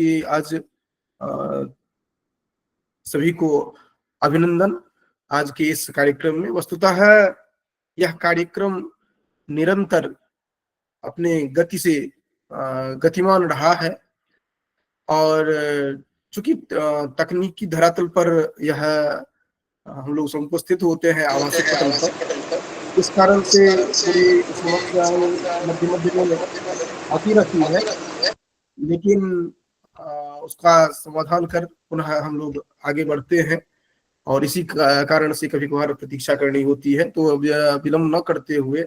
कि आज सभी को अभिनंदन। आज के इस कार्यक्रम में वस्तुतः यह कार्यक्रम निरंतर अपने गति से गतिमान रहा है और चूंकि तकनीकी धरातल पर यह हम लोग उपस्थित होते हैं आभासी पटल पर, इस कारण से थोड़ी समस्याएं मध्य मध्य में आती रहती है, लेकिन उसका समाधान कर पुनः हम लोग आगे बढ़ते हैं और इसी कारण से कभी कभार प्रतीक्षा करनी होती है। तो अब विलंब न करते हुए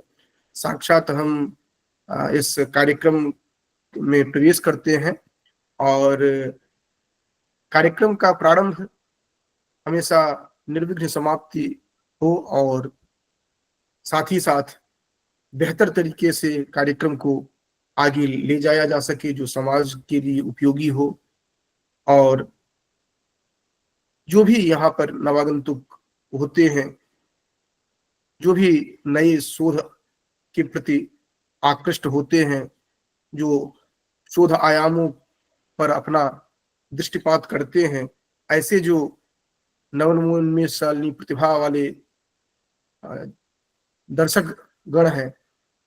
साक्षात हम इस कार्यक्रम में प्रवेश करते हैं और कार्यक्रम का प्रारंभ हमेशा निर्विघ्न समाप्ति हो और साथ ही साथ बेहतर तरीके से कार्यक्रम को आगे ले जाया जा सके जो समाज के लिए उपयोगी हो और जो भी यहाँ पर नवागंतुक होते हैं, जो भी नए शोध के प्रति आकृष्ट होते हैं, जो शोध आयामों पर अपना दृष्टिपात करते हैं, ऐसे जो नवोन्मेषशाली प्रतिभा वाले दर्शक गण हैं,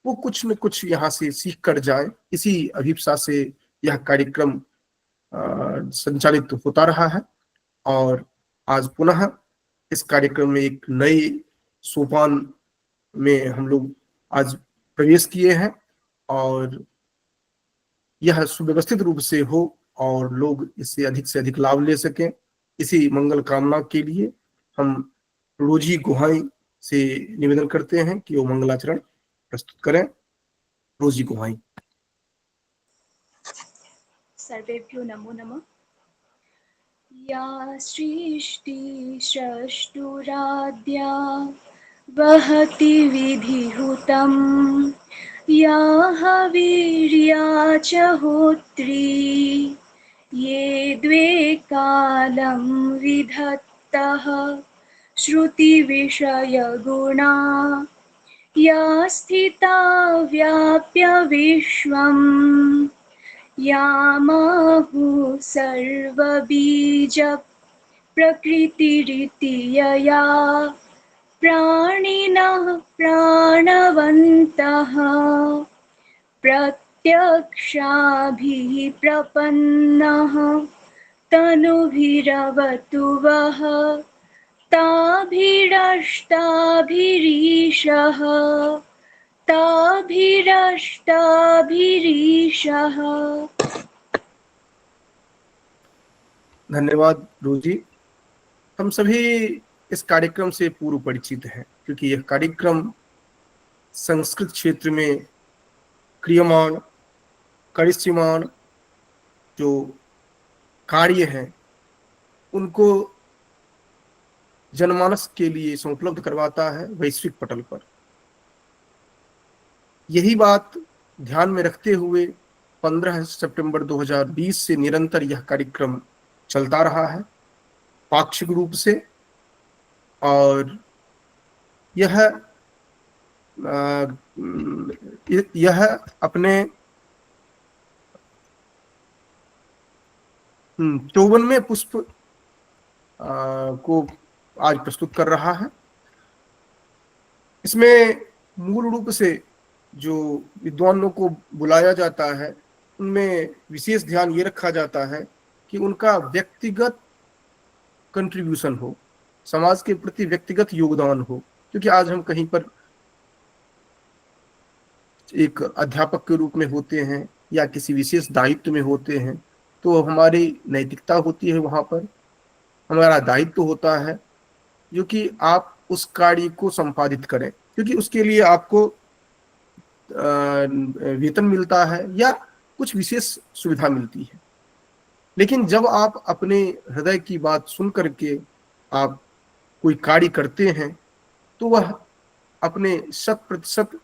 वो कुछ न कुछ यहाँ से सीख कर जाए, इसी अभिप्सा से यह कार्यक्रम संचालित होता रहा है। और आज पुनः इस कार्यक्रम में एक नए सोपान में हम लोग आज प्रवेश किए हैं और यह सुव्यवस्थित रूप से हो और लोग इससे अधिक लाभ ले सकें, इसी मंगल कामना के लिए हम रोजी गुहाई से निवेदन करते हैं कि वो मंगलाचरण प्रस्तुत करें। रोजी गुहाई। सर्वेभ्यो नमो नमः। या सृष्टि स्रष्टुराद्या वहति विधिहुतम् या हवीर्या च होत्री ये द्वे कालं विधत्तः श्रुतिविषयगुणा या स्थिता व्याप्य विश्वम् यामाहु सर्वबीज प्रकृतिरिति यया प्राणिनः प्राणवन्तः प्रत्यक्षाभिः प्रपन्नः तनुभिरवतु वः ताभिरष्टाभिरीशः ताभिरष्टाभिरीशः। धन्यवाद रोजी। हम सभी इस कार्यक्रम से पूर्व परिचित हैं क्योंकि यह कार्यक्रम संस्कृत क्षेत्र में क्रियमाण करिष्यमाण जो कार्य हैं उनको जनमानस के लिए उपलब्ध करवाता है वैश्विक पटल पर। यही बात ध्यान में रखते हुए 15 सितंबर 2020 से निरंतर यह कार्यक्रम चलता रहा है पाक्षिक रूप से और यह अपने 54वें पुष्प को आज प्रस्तुत कर रहा है। इसमें मूल रूप से जो विद्वानों को बुलाया जाता है उनमें विशेष ध्यान ये रखा जाता है कि उनका व्यक्तिगत कंट्रीब्यूशन हो, समाज के प्रति व्यक्तिगत योगदान हो, क्योंकि आज हम कहीं पर एक अध्यापक के रूप में होते हैं या किसी विशेष दायित्व में होते हैं तो हमारी नैतिकता होती है, वहां पर हमारा दायित्व होता है जो कि आप उस कार्य को संपादित करें, क्योंकि उसके लिए आपको वेतन मिलता है या कुछ विशेष सुविधा मिलती है। लेकिन जब आप अपने हृदय की बात सुन करके आप कोई कार्य करते हैं तो वह अपने 100%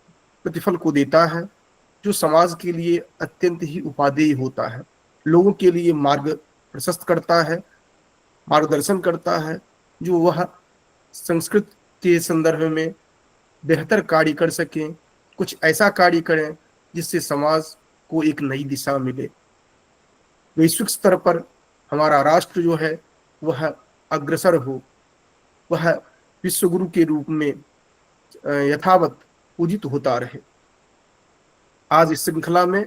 प्रतिफल को देता है जो समाज के लिए अत्यंत ही उपादेय होता है, लोगों के लिए मार्ग प्रशस्त करता है, मार्गदर्शन करता है, जो वह संस्कृत के संदर्भ में बेहतर कार्य कर सकें, कुछ ऐसा कार्य करें जिससे समाज को एक नई दिशा मिले। वैश्विक स्तर पर हमारा राष्ट्र जो है वह अग्रसर हो, वह विश्व गुरु के रूप में यथावत पूजित होता रहे। आज इस श्रृंखला में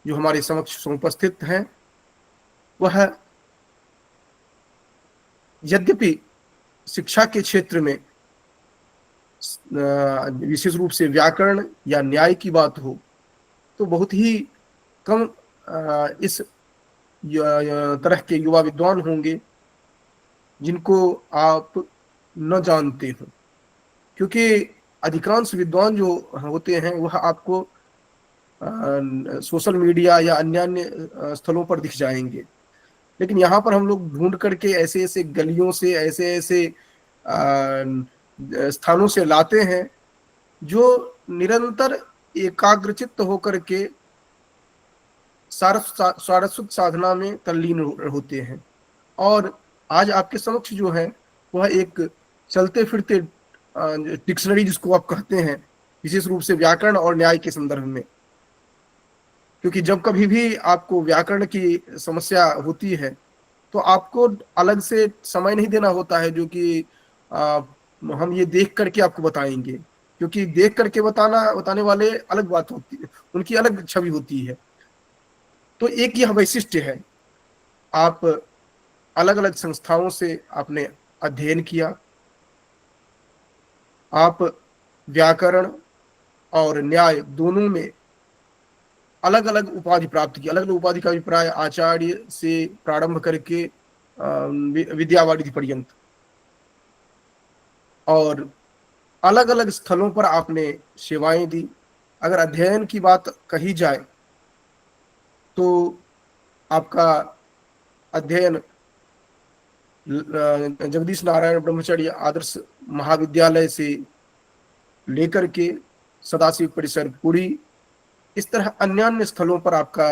जो हमारे समक्ष उपस्थित हैं वह यद्यपि शिक्षा के क्षेत्र में विशेष रूप से व्याकरण या न्याय की बात हो तो बहुत ही कम इस तरह के युवा विद्वान होंगे जिनको आप न जानते हो, क्योंकि अधिकांश विद्वान जो होते हैं वह आपको सोशल मीडिया या अन्य स्थलों पर दिख जाएंगे, लेकिन यहाँ पर हम लोग ढूंढ करके ऐसे ऐसे गलियों से ऐसे ऐसे स्थानों से लाते हैं जो निरंतर एकाग्रचित्त होकर के सारस्वत साधना में तल्लीन होते हैं। और आज आपके समक्ष जो है वह एक चलते फिरते डिक्शनरी जिसको आप कहते हैं, विशेष रूप से व्याकरण और न्याय के संदर्भ में, क्योंकि जब कभी भी आपको व्याकरण की समस्या होती है तो आपको अलग से समय नहीं देना होता है जो कि हम ये देख करके आपको बताएंगे, क्योंकि देख करके बताने वाले अलग बात होती है, उनकी अलग छवि होती है। तो एक यह वैशिष्ट्य है, आप अलग अलग संस्थाओं से आपने अध्ययन किया, आप व्याकरण और न्याय दोनों में अलग अलग उपाधि प्राप्त की। अलग अलग उपाधि का अभिप्राय आचार्य से प्रारंभ करके विद्यावारिधि पर्यंत, और अलग अलग स्थलों पर आपने सेवाएं दी। अगर अध्ययन की बात कही जाए तो आपका अध्ययन जगदीश नारायण ब्रह्मचर्य आदर्श महाविद्यालय से लेकर के सदाशिव परिसर पुरी, इस तरह अन्य अन्य स्थलों पर आपका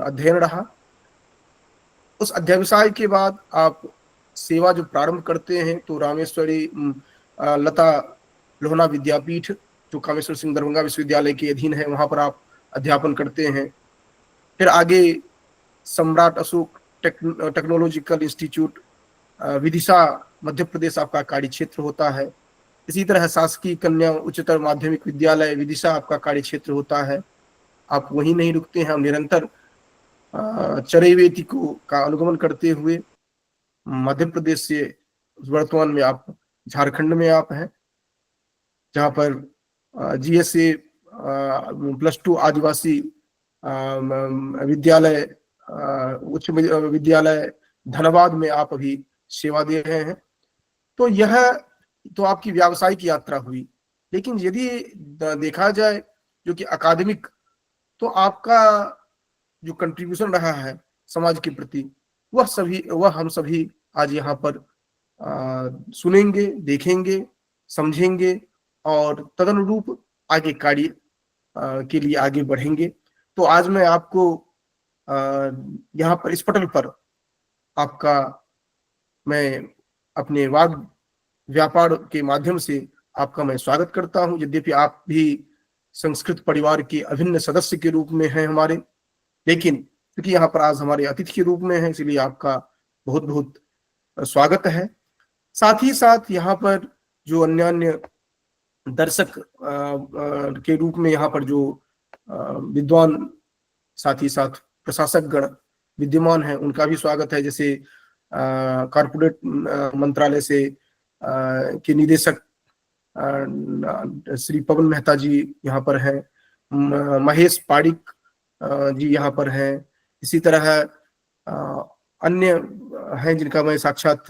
अध्ययन रहा। उस अध्यवसाय के बाद आप सेवा जो प्रारंभ करते हैं तो रामेश्वरी लता लोहना विद्यापीठ जो कामेश्वर सिंह दरभंगा विश्वविद्यालय के अधीन है, वहां पर आप अध्यापन करते हैं। फिर आगे सम्राट अशोक टेक्नोलॉजिकल इंस्टीट्यूट विदिशा मध्य प्रदेश आपका कार्य क्षेत्र होता है। इसी तरह शासकीय कन्या उच्चतर माध्यमिक विद्यालय विदिशा आपका कार्य क्षेत्र होता है। आप वहीं नहीं रुकते हैं, हम निरंतर चरैवेति का अनुगमन करते हुए मध्य प्रदेश से वर्तमान में आप झारखंड में आप हैं, जहाँ पर GSA +2 आदिवासी विद्यालय उच्च विद्यालय धनबाद में आप अभी सेवा दे रहे हैं। तो यह तो आपकी व्यावसायिक यात्रा हुई, लेकिन यदि देखा जाए जो कि अकादमिक, तो आपका जो कंट्रीब्यूशन रहा है समाज के प्रति वह हम सभी आज यहाँ पर सुनेंगे, देखेंगे, समझेंगे और तदनुरूप आगे कार्य के लिए आगे बढ़ेंगे। तो आज मैं आपको यहाँ पर इस पटल पर आपका मैं अपने वाग व्यापार के माध्यम से आपका मैं स्वागत करता हूँ। यद्यपि आप भी संस्कृत परिवार के अभिन्न सदस्य के रूप में हैं हमारे, लेकिन क्योंकि यहाँ पर आज हमारे अतिथि के रूप में है इसलिए आपका बहुत बहुत स्वागत है। साथ ही साथ यहाँ पर जो अन्य दर्शक के रूप में यहाँ पर जो विद्वान साथ ही साथ प्रशासक गण विद्यमान है उनका भी स्वागत है। जैसे कॉर्पोरेट मंत्रालय से के निदेशक श्री पवन मेहता जी यहाँ पर हैं, महेश पारिक जी यहाँ पर हैं। इसी तरह अन्य हैं जिनका मैं साक्षात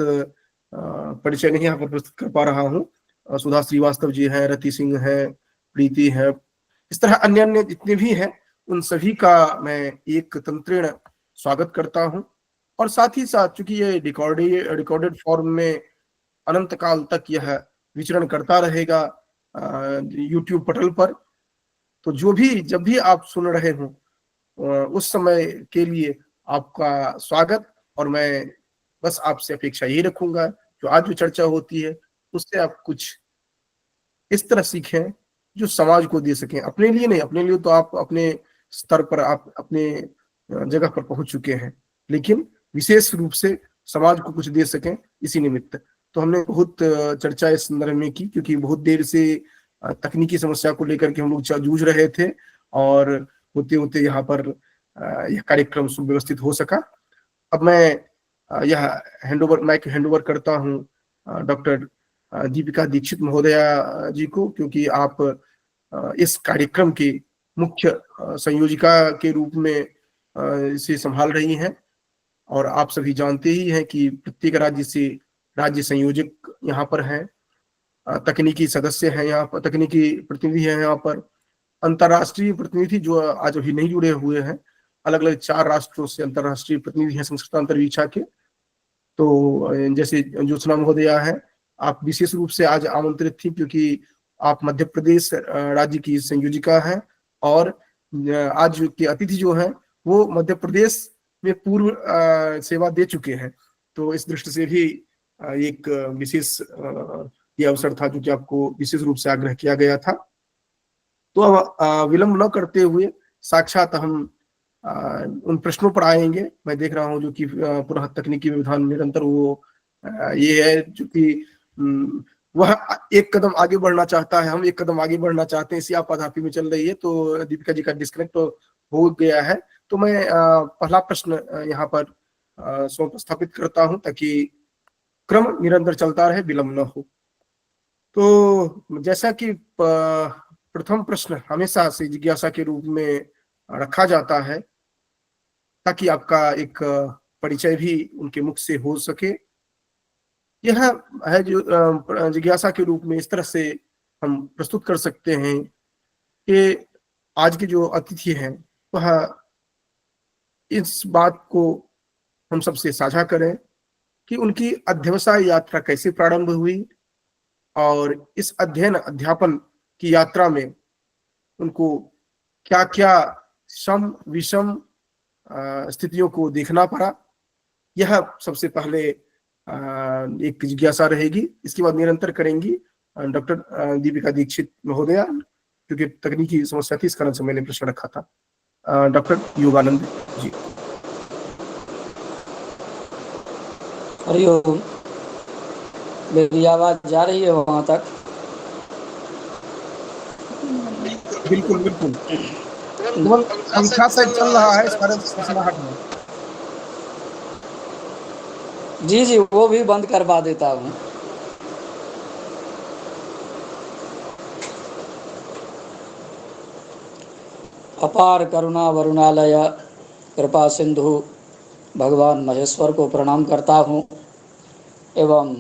परिचय नहीं यहाँ पर प्रस्तुत कर पा रहा हूँ। सुधा श्रीवास्तव जी हैं, रति सिंह हैं, प्रीति है, इस तरह अन्य अन्य जितने भी हैं उन सभी का मैं एक तंत्रीण स्वागत करता हूँ। और साथ ही साथ चूंकि ये रिकॉर्डेड फॉर्म में अनंत काल तक यह विचरण करता रहेगा YouTube पटल पर, तो जब भी आप सुन रहे हो उस समय के लिए आपका स्वागत। और मैं बस आपसे अपेक्षा यही रखूंगा जो आज जो चर्चा होती है उससे आप कुछ इस तरह सीखें जो समाज को दे सकें, अपने लिए नहीं। अपने लिए तो आप अपने स्तर पर आप अपने जगह पर पहुंच चुके हैं, लेकिन विशेष रूप से समाज को कुछ दे सकें इसी निमित्त। तो हमने बहुत चर्चा इस संदर्भ में की, क्योंकि बहुत देर से तकनीकी समस्या को लेकर के हम लोग जूझ रहे थे, और होते होते यहाँ पर यह कार्यक्रम सुव्यवस्थित हो सका। अब मैं यह माइक हैंडओवर करता हूँ डॉक्टर दीपिका दीक्षित महोदया जी को, क्योंकि आप इस कार्यक्रम के मुख्य संयोजिका के रूप में इसे संभाल रही हैं। और आप सभी जानते ही हैं कि प्रत्येक राज्य से राज्य संयोजक यहाँ पर हैं, तकनीकी सदस्य हैं, यहाँ पर तकनीकी प्रतिनिधि हैं, यहाँ पर अंतर्राष्ट्रीय प्रतिनिधि जो आज अभी नहीं जुड़े हुए हैं, अलग अलग 4 राष्ट्रों से अंतर्राष्ट्रीय प्रतिनिधि हैं संस्कृत अंतर्वीक्षा के। तो जैसे ज्योत्सना महोदया है, आप विशेष रूप से आज आमंत्रित थी, क्योंकि आप मध्य प्रदेश राज्य की संयोजिका हैं, और आज के अतिथि जो हैं वो मध्य प्रदेश में पूर्व सेवा दे चुके हैं। तो इस दृष्टि से भी एक विशेष ये अवसर था जो कि आपको विशेष रूप से आग्रह किया गया था। तो अब विलंब न करते हुए साक्षात हम उन प्रश्नों पर आएंगे। मैं देख रहा हूँ जो कि पुनः तकनीकी व्यवधान निरंतर वो ये है जो कि वह एक कदम आगे बढ़ना चाहता है, हम एक कदम आगे बढ़ना चाहते हैं, इसी आपाधापी में चल रही है। तो दीपिका जी का डिस्कनेक्ट हो गया है। तो मैं पहला प्रश्न यहाँ पर स्थापित करता हूँ, ताकि क्रम निरंतर चलता रहे, विलंब न हो। तो जैसा कि प्रथम प्रश्न हमेशा से जिज्ञासा के रूप में रखा जाता है, ताकि आपका एक परिचय भी उनके मुख से हो सके, यह है जो जिज्ञासा के रूप में इस तरह से हम प्रस्तुत कर सकते हैं कि आज के जो अतिथि हैं वह इस बात को हम सबसे साझा करें कि उनकी अध्यवसाय यात्रा कैसे प्रारंभ हुई, और इस अध्ययन अध्यापन की यात्रा में उनको क्या क्या सम विषम स्थितियों को देखना पड़ा। यह सबसे पहले एक जिज्ञासा रहेगी। इसके बाद निरंतर करेंगी डॉक्टर दीपिका दीक्षित महोदया, क्योंकि तकनीकी समस्या थी इस कारण से मैंने प्रश्न रखा था। डॉक्टर योगानंद जी। हरिओम। मेरी आवाज जा रही है वहां तक? बिल्कुल बिल्कुल, केवल पंखा से चल रहा है इस कारण सनसनाहट में। जी जी, वो भी बंद करवा देता हूँ। अपार करुणा वरुणालय कृपा सिंधु भगवान महेश्वर को प्रणाम करता हूँ, एवं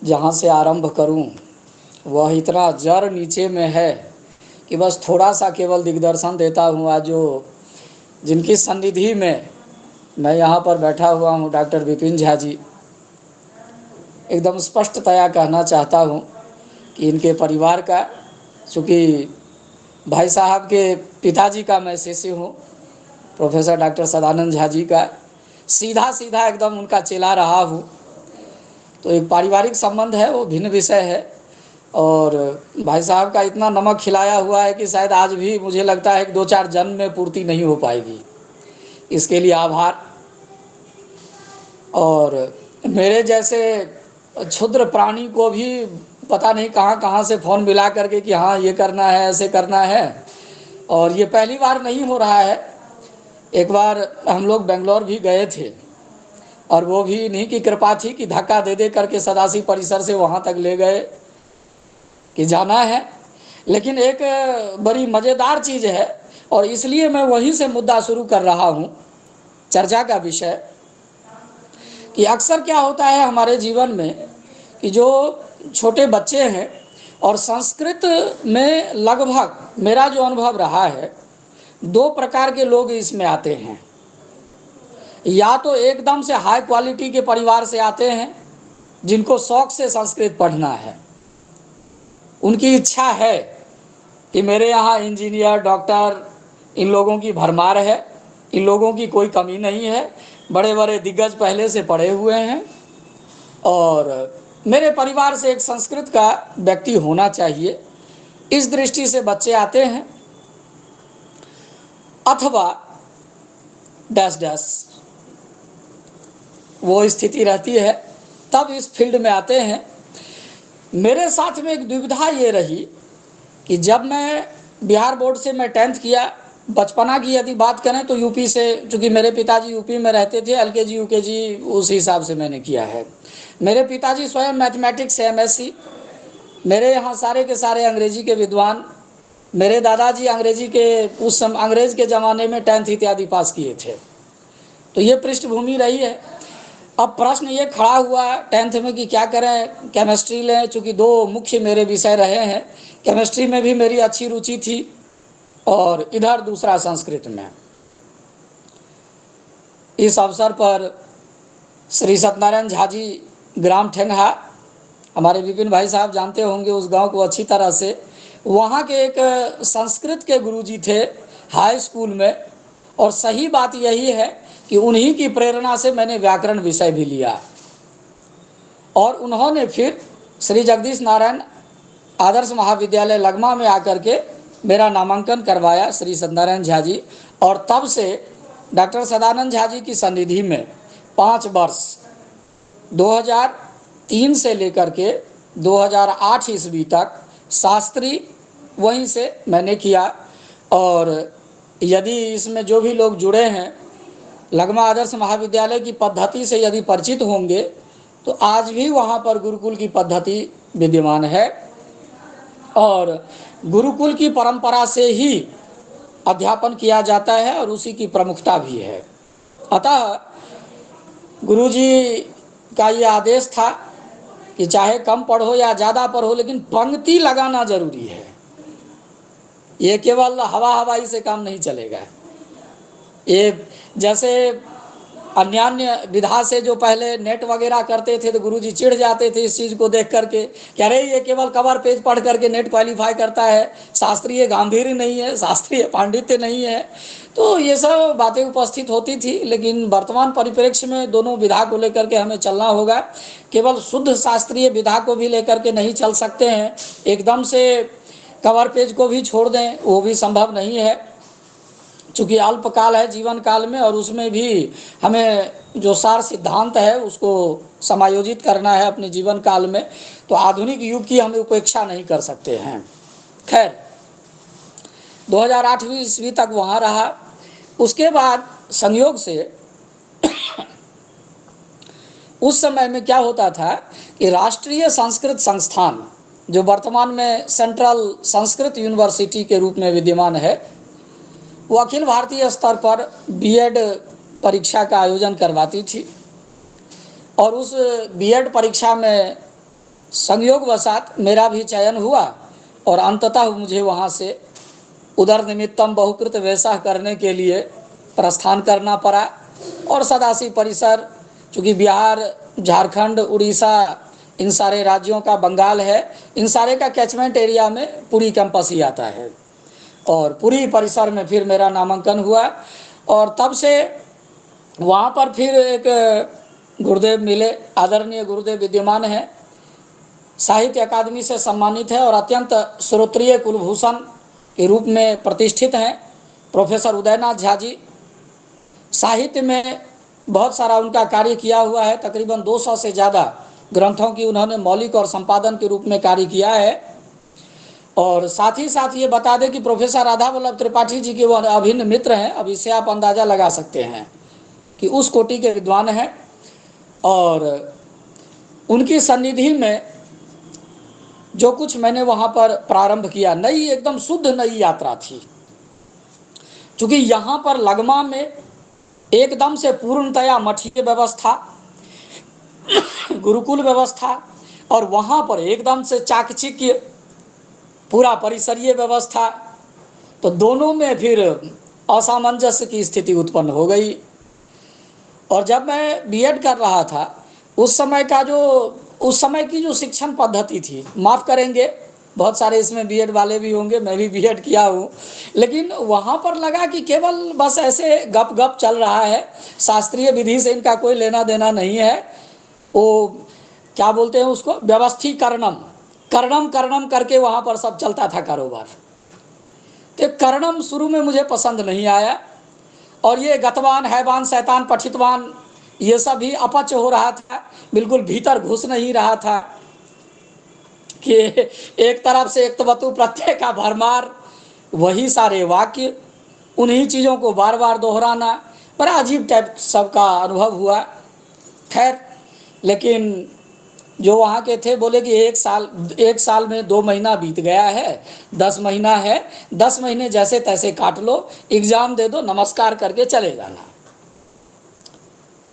जहाँ से आरंभ करूँ वह इतना जड़ नीचे में है कि बस थोड़ा सा केवल दिग्दर्शन देता हूँ। आज जो जिनकी सन्निधि में मैं यहाँ पर बैठा हुआ हूँ, डॉक्टर विपिन झा जी, एकदम स्पष्टतया कहना चाहता हूँ कि इनके परिवार का, चूँकि भाई साहब के पिताजी का मैं शिष्य हूँ, प्रोफेसर डॉक्टर सदानंद झा जी का सीधा सीधा एकदम उनका चेला रहा हूँ। तो एक पारिवारिक संबंध है, वो भिन्न विषय है। और भाई साहब का इतना नमक खिलाया हुआ है कि शायद आज भी मुझे लगता है कि 2-4 जन्म में पूर्ति नहीं हो पाएगी। इसके लिए आभार। और मेरे जैसे क्षुद्र प्राणी को भी पता नहीं कहाँ कहाँ से फ़ोन मिला करके कि हाँ ये करना है, ऐसे करना है। और ये पहली बार नहीं हो रहा है। एक बार हम लोग बेंगलोर भी गए थे, और वो भी इन्हीं की कृपा थी कि धक्का दे दे करके सदाशिव परिसर से वहाँ तक ले गए कि जाना है। लेकिन एक बड़ी मज़ेदार चीज़ है, और इसलिए मैं वहीं से मुद्दा शुरू कर रहा हूँ चर्चा का विषय, कि अक्सर क्या होता है हमारे जीवन में कि जो छोटे बच्चे हैं, और संस्कृत में लगभग मेरा जो अनुभव रहा है, 2 प्रकार के लोग इसमें आते हैं। या तो एकदम से हाई क्वालिटी के परिवार से आते हैं जिनको शौक से संस्कृत पढ़ना है, उनकी इच्छा है कि मेरे यहाँ इंजीनियर, डॉक्टर, इन लोगों की भरमार है, इन लोगों की कोई कमी नहीं है, बड़े बड़े दिग्गज पहले से पढ़े हुए हैं, और मेरे परिवार से एक संस्कृत का व्यक्ति होना चाहिए। इस दृष्टि से बच्चे आते हैं। अथवा डैश डैश वो स्थिति रहती है, तब इस फील्ड में आते हैं। मेरे साथ में एक दुविधा ये रही कि जब मैं बिहार बोर्ड से मैं 10th किया, बचपना की यदि बात करें तो यूपी से, चूँकि मेरे पिताजी यूपी में रहते थे, LKG यूकेजी उस हिसाब से मैंने किया है। मेरे पिताजी स्वयं मैथमेटिक्स से MSc, मेरे यहाँ सारे के सारे अंग्रेजी के विद्वान, मेरे दादाजी अंग्रेजी के उस समय अंग्रेज के ज़माने में 10th इत्यादि पास किए थे। तो ये पृष्ठभूमि रही है। अब प्रश्न ये खड़ा हुआ 10th में कि क्या करें, केमिस्ट्री लें, चूँकि 2 मुख्य मेरे विषय रहे हैं। केमिस्ट्री में भी मेरी अच्छी रुचि थी और इधर दूसरा संस्कृत में। इस अवसर पर श्री सत्यनारायण झा जी, ग्राम ठेंगहा, हमारे विपिन भाई साहब जानते होंगे उस गांव को अच्छी तरह से, वहाँ के एक संस्कृत के गुरुजी थे हाई स्कूल में। और सही बात यही है कि उन्हीं की प्रेरणा से मैंने व्याकरण विषय भी लिया और उन्होंने फिर श्री जगदीश नारायण आदर्श महाविद्यालय लगमा में आकर के मेरा नामांकन करवाया, श्री सत्यनारायण झा जी। और तब से डॉक्टर सदानंद झा जी की सन्निधि में 5 वर्ष 2003 से लेकर के 2008 ईस्वी तक शास्त्री वहीं से मैंने किया। और यदि इसमें जो भी लोग जुड़े हैं लगमा आदर्श महाविद्यालय की पद्धति से यदि परिचित होंगे तो आज भी वहाँ पर गुरुकुल की पद्धति विद्यमान है और गुरुकुल की परंपरा से ही अध्यापन किया जाता है और उसी की प्रमुखता भी है। अतः गुरुजी का ये आदेश था कि चाहे कम पढ़ो या ज़्यादा पढ़ो, लेकिन पंक्ति लगाना जरूरी है। ये केवल हवा हवाई से काम नहीं चलेगा। ये जैसे अन्य विधा से जो पहले नेट वगैरह करते थे तो गुरुजी चिढ़ जाते थे इस चीज़ को देख करके कि अरे ये केवल कवर पेज पढ़ करके नेट क्वालिफाई करता है, शास्त्रीय गांधीर्य नहीं है, शास्त्रीय पांडित्य नहीं है। तो ये सब बातें उपस्थित होती थी, लेकिन वर्तमान परिप्रेक्ष्य में दोनों विधा को लेकर के हमें चलना होगा। केवल शुद्ध शास्त्रीय विधा को भी लेकर के नहीं चल सकते हैं, एकदम से कवर पेज को भी छोड़ दें वो भी संभव नहीं है, चूँकि अल्पकाल है जीवन काल में और उसमें भी हमें जो सार सिद्धांत है उसको समायोजित करना है अपने जीवन काल में। तो आधुनिक युग की हम उपेक्षा नहीं कर सकते हैं। खैर 2008 ईस्वी तक वहाँ रहा। उसके बाद संयोग से उस समय में क्या होता था कि राष्ट्रीय संस्कृत संस्थान, जो वर्तमान में सेंट्रल संस्कृत यूनिवर्सिटी के रूप में विद्यमान है, वो अखिल भारतीय स्तर पर बीएड परीक्षा का आयोजन करवाती थी। और उस बीएड परीक्षा में संयोगवशात मेरा भी चयन हुआ और अंततः मुझे वहाँ से उदर निमित्तम बहुकृत वैसा करने के लिए प्रस्थान करना पड़ा। और सदाशिव परिसर, चूँकि बिहार, झारखंड, उड़ीसा, इन सारे राज्यों का, बंगाल है, इन सारे का कैचमेंट एरिया में पूरी कैंपस ही आता है। और पूरी परिसर में फिर मेरा नामांकन हुआ और तब से वहाँ पर फिर एक गुरुदेव मिले, आदरणीय गुरुदेव विद्यमान हैं, साहित्य अकादमी से सम्मानित है और अत्यंत श्रोत्रिय कुलभूषण के रूप में प्रतिष्ठित हैं, प्रोफेसर उदयनाथ झा जी। साहित्य में बहुत सारा उनका कार्य किया हुआ है, तकरीबन 200 से ज़्यादा ग्रंथों की उन्होंने मौलिक और संपादन के रूप में कार्य किया है। और साथ ही साथ ये बता दें कि प्रोफेसर राधा वल्लभ त्रिपाठी जी के वो अभिन्न मित्र हैं। अब इससे आप अंदाज़ा लगा सकते हैं कि उस कोटि के विद्वान हैं। और उनकी सन्निधि में जो कुछ मैंने वहाँ पर प्रारंभ किया, नई, एकदम शुद्ध नई यात्रा थी। चूँकि यहाँ पर लगमा में एकदम से पूर्णतया मठीय व्यवस्था, गुरुकुल व्यवस्था, और वहाँ पर एकदम से चाकचिक्य पूरा परिसरीय व्यवस्था, तो दोनों में फिर असामंजस्य की स्थिति उत्पन्न हो गई। और जब मैं बीएड कर रहा था उस समय की जो शिक्षण पद्धति थी, माफ़ करेंगे बहुत सारे इसमें बीएड वाले भी होंगे, मैं भी बीएड किया हूँ, लेकिन वहाँ पर लगा कि केवल बस ऐसे गप गप चल रहा है, शास्त्रीय विधि से इनका कोई लेना देना नहीं है। वो क्या बोलते हैं उसको, व्यवस्थीकरणम, कर्णम करके वहाँ पर सब चलता था कारोबार। तो कर्णम शुरू में मुझे पसंद नहीं आया, और ये गतवान, हैवान, शैतान, पठितवान, ये सब भी अपच हो रहा था, बिल्कुल भीतर घुस नहीं रहा था कि एक तरफ से एक वतु प्रत्यय का भरमार, वही सारे वाक्य, उन्हीं चीज़ों को बार बार दोहराना, बड़ा अजीब टाइप सबका अनुभव हुआ। खैर, लेकिन जो वहाँ के थे बोले कि एक साल में 2 महीना बीत गया है, 10 महीना है, 10 महीने जैसे तैसे काट लो, एग्जाम दे दो, नमस्कार करके चले जाना।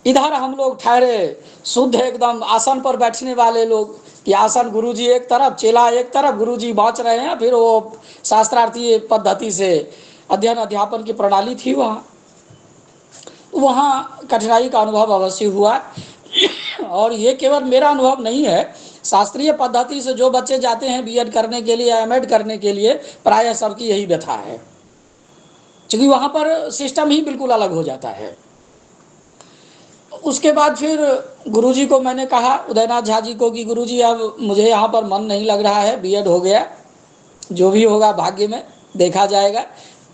इधर हम लोग ठहरे शुद्ध एकदम आसन पर बैठने वाले लोग, कि आसन गुरुजी एक तरफ, चेला एक तरफ, गुरुजी बाँच रहे हैं, फिर वो शास्त्रार्थी पद्धति से अध्ययन अध्यापन की प्रणाली थी वहाँ कठिनाई का अनुभव अवश्य हुआ। और ये केवल मेरा अनुभव नहीं है, शास्त्रीय पद्धति से जो बच्चे जाते हैं बीएड करने के लिए, एमएड करने के लिए, प्रायः सबकी यही व्यथा है, क्योंकि वहाँ पर सिस्टम ही बिल्कुल अलग हो जाता है। उसके बाद फिर गुरुजी को मैंने कहा, उदयनाथ झा जी को, कि गुरुजी अब मुझे यहाँ पर मन नहीं लग रहा है, बीएड हो गया, जो भी होगा भाग्य में देखा जाएगा,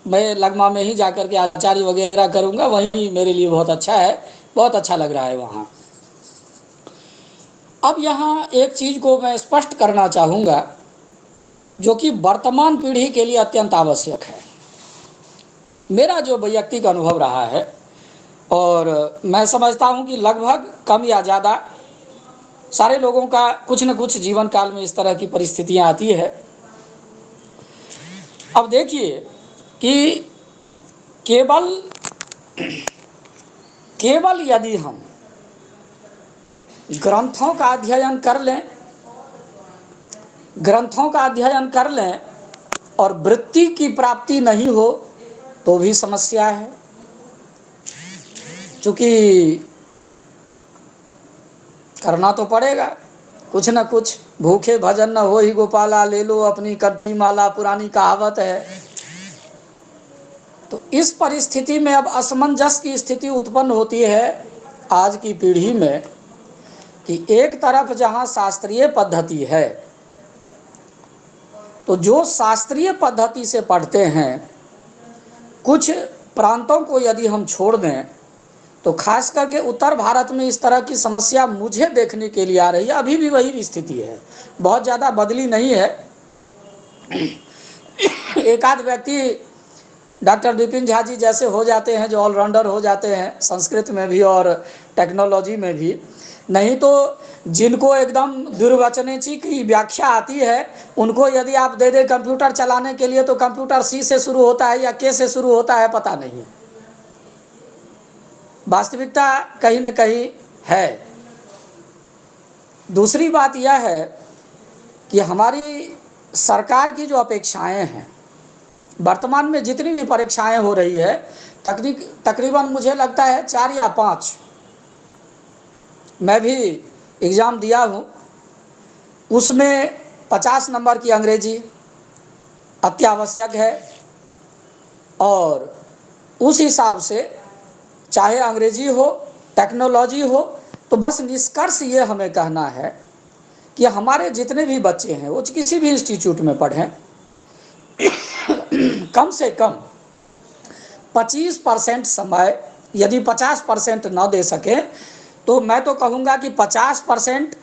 मैं लगमा में ही जाकर के आचार्य वगैरह करूँगा, वही मेरे लिए बहुत अच्छा है, बहुत अच्छा लग रहा है वहाँ। अब यहाँ एक चीज़ को मैं स्पष्ट करना चाहूँगा, जो कि वर्तमान पीढ़ी के लिए अत्यंत आवश्यक है। मेरा जो वैयक्तिक अनुभव रहा है, और मैं समझता हूँ कि लगभग कम या ज़्यादा सारे लोगों का कुछ न कुछ जीवन काल में इस तरह की परिस्थितियाँ आती है। अब देखिए कि केवल यदि हम ग्रंथों का अध्ययन कर लें और वृत्ति की प्राप्ति नहीं हो तो भी समस्या है, क्योंकि करना तो पड़ेगा कुछ न कुछ। भूखे भजन न हो ही गोपाला, ले लो अपनी कटनी माला, पुरानी कहावत है। तो इस परिस्थिति में अब असमंजस की स्थिति उत्पन्न होती है आज की पीढ़ी में, कि एक तरफ जहां शास्त्रीय पद्धति है, तो जो शास्त्रीय पद्धति से पढ़ते हैं, कुछ प्रांतों को यदि हम छोड़ दें, तो खास करके उत्तर भारत में इस तरह की समस्या मुझे देखने के लिए आ रही है। अभी भी वही स्थिति है, बहुत ज़्यादा बदली नहीं है। एक आध व्यक्ति डॉक्टर विपिन झा जी जैसे हो जाते हैं, जो ऑलराउंडर हो जाते हैं संस्कृत में भी और टेक्नोलॉजी में भी, नहीं तो जिनको एकदम दुर्वचनेची की व्याख्या आती है, उनको यदि आप दे दे कंप्यूटर चलाने के लिए, तो कंप्यूटर सी से शुरू होता है या के से शुरू होता है पता नहीं। वास्तविकता कहीं न कहीं है। दूसरी बात यह है कि हमारी सरकार की जो अपेक्षाएं हैं, वर्तमान में जितनी भी परीक्षाएं हो रही है, तकरीबन मुझे लगता है 4 या 5, मैं भी एग्ज़ाम दिया हूँ, उसमें 50 नंबर की अंग्रेजी अत्यावश्यक है। और उस हिसाब से चाहे अंग्रेजी हो, टेक्नोलॉजी हो, तो बस निष्कर्ष ये हमें कहना है कि हमारे जितने भी बच्चे हैं वो किसी भी इंस्टीट्यूट में पढ़ें, कम से कम 25% समय, यदि 50% न दे सके तो मैं तो कहूँगा कि 50%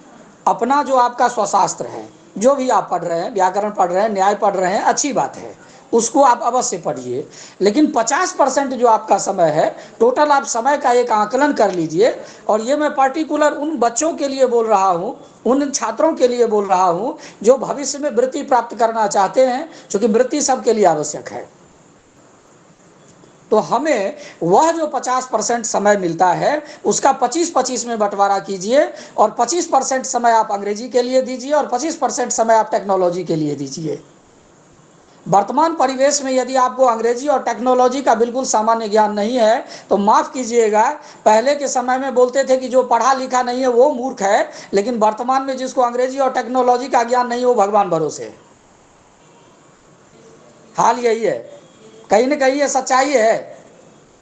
अपना जो आपका स्वशास्त्र है, जो भी आप पढ़ रहे हैं, व्याकरण पढ़ रहे हैं, न्याय पढ़ रहे हैं, अच्छी बात है, उसको आप अवश्य पढ़िए। लेकिन 50% जो आपका समय है, टोटल आप समय का एक आकलन कर लीजिए। और ये मैं पर्टिकुलर उन बच्चों के लिए बोल रहा हूँ, उन छात्रों के लिए बोल रहा हूँ जो भविष्य में वृत्ति प्राप्त करना चाहते हैं, क्योंकि वृत्ति सबके लिए आवश्यक है। तो हमें वह जो 50% समय मिलता है, उसका 25-25 में बंटवारा कीजिए, और 25% समय आप अंग्रेजी के लिए दीजिए और 25% समय आप टेक्नोलॉजी के लिए दीजिए। वर्तमान परिवेश में यदि आपको अंग्रेजी और टेक्नोलॉजी का बिल्कुल सामान्य ज्ञान नहीं है, तो माफ़ कीजिएगा, पहले के समय में बोलते थे कि जो पढ़ा लिखा नहीं है वो मूर्ख है, लेकिन वर्तमान में जिसको अंग्रेजी और टेक्नोलॉजी का ज्ञान नहीं है वो भगवान भरोसे है। हाल यही है, कहीं न कहीं ये सच्चाई है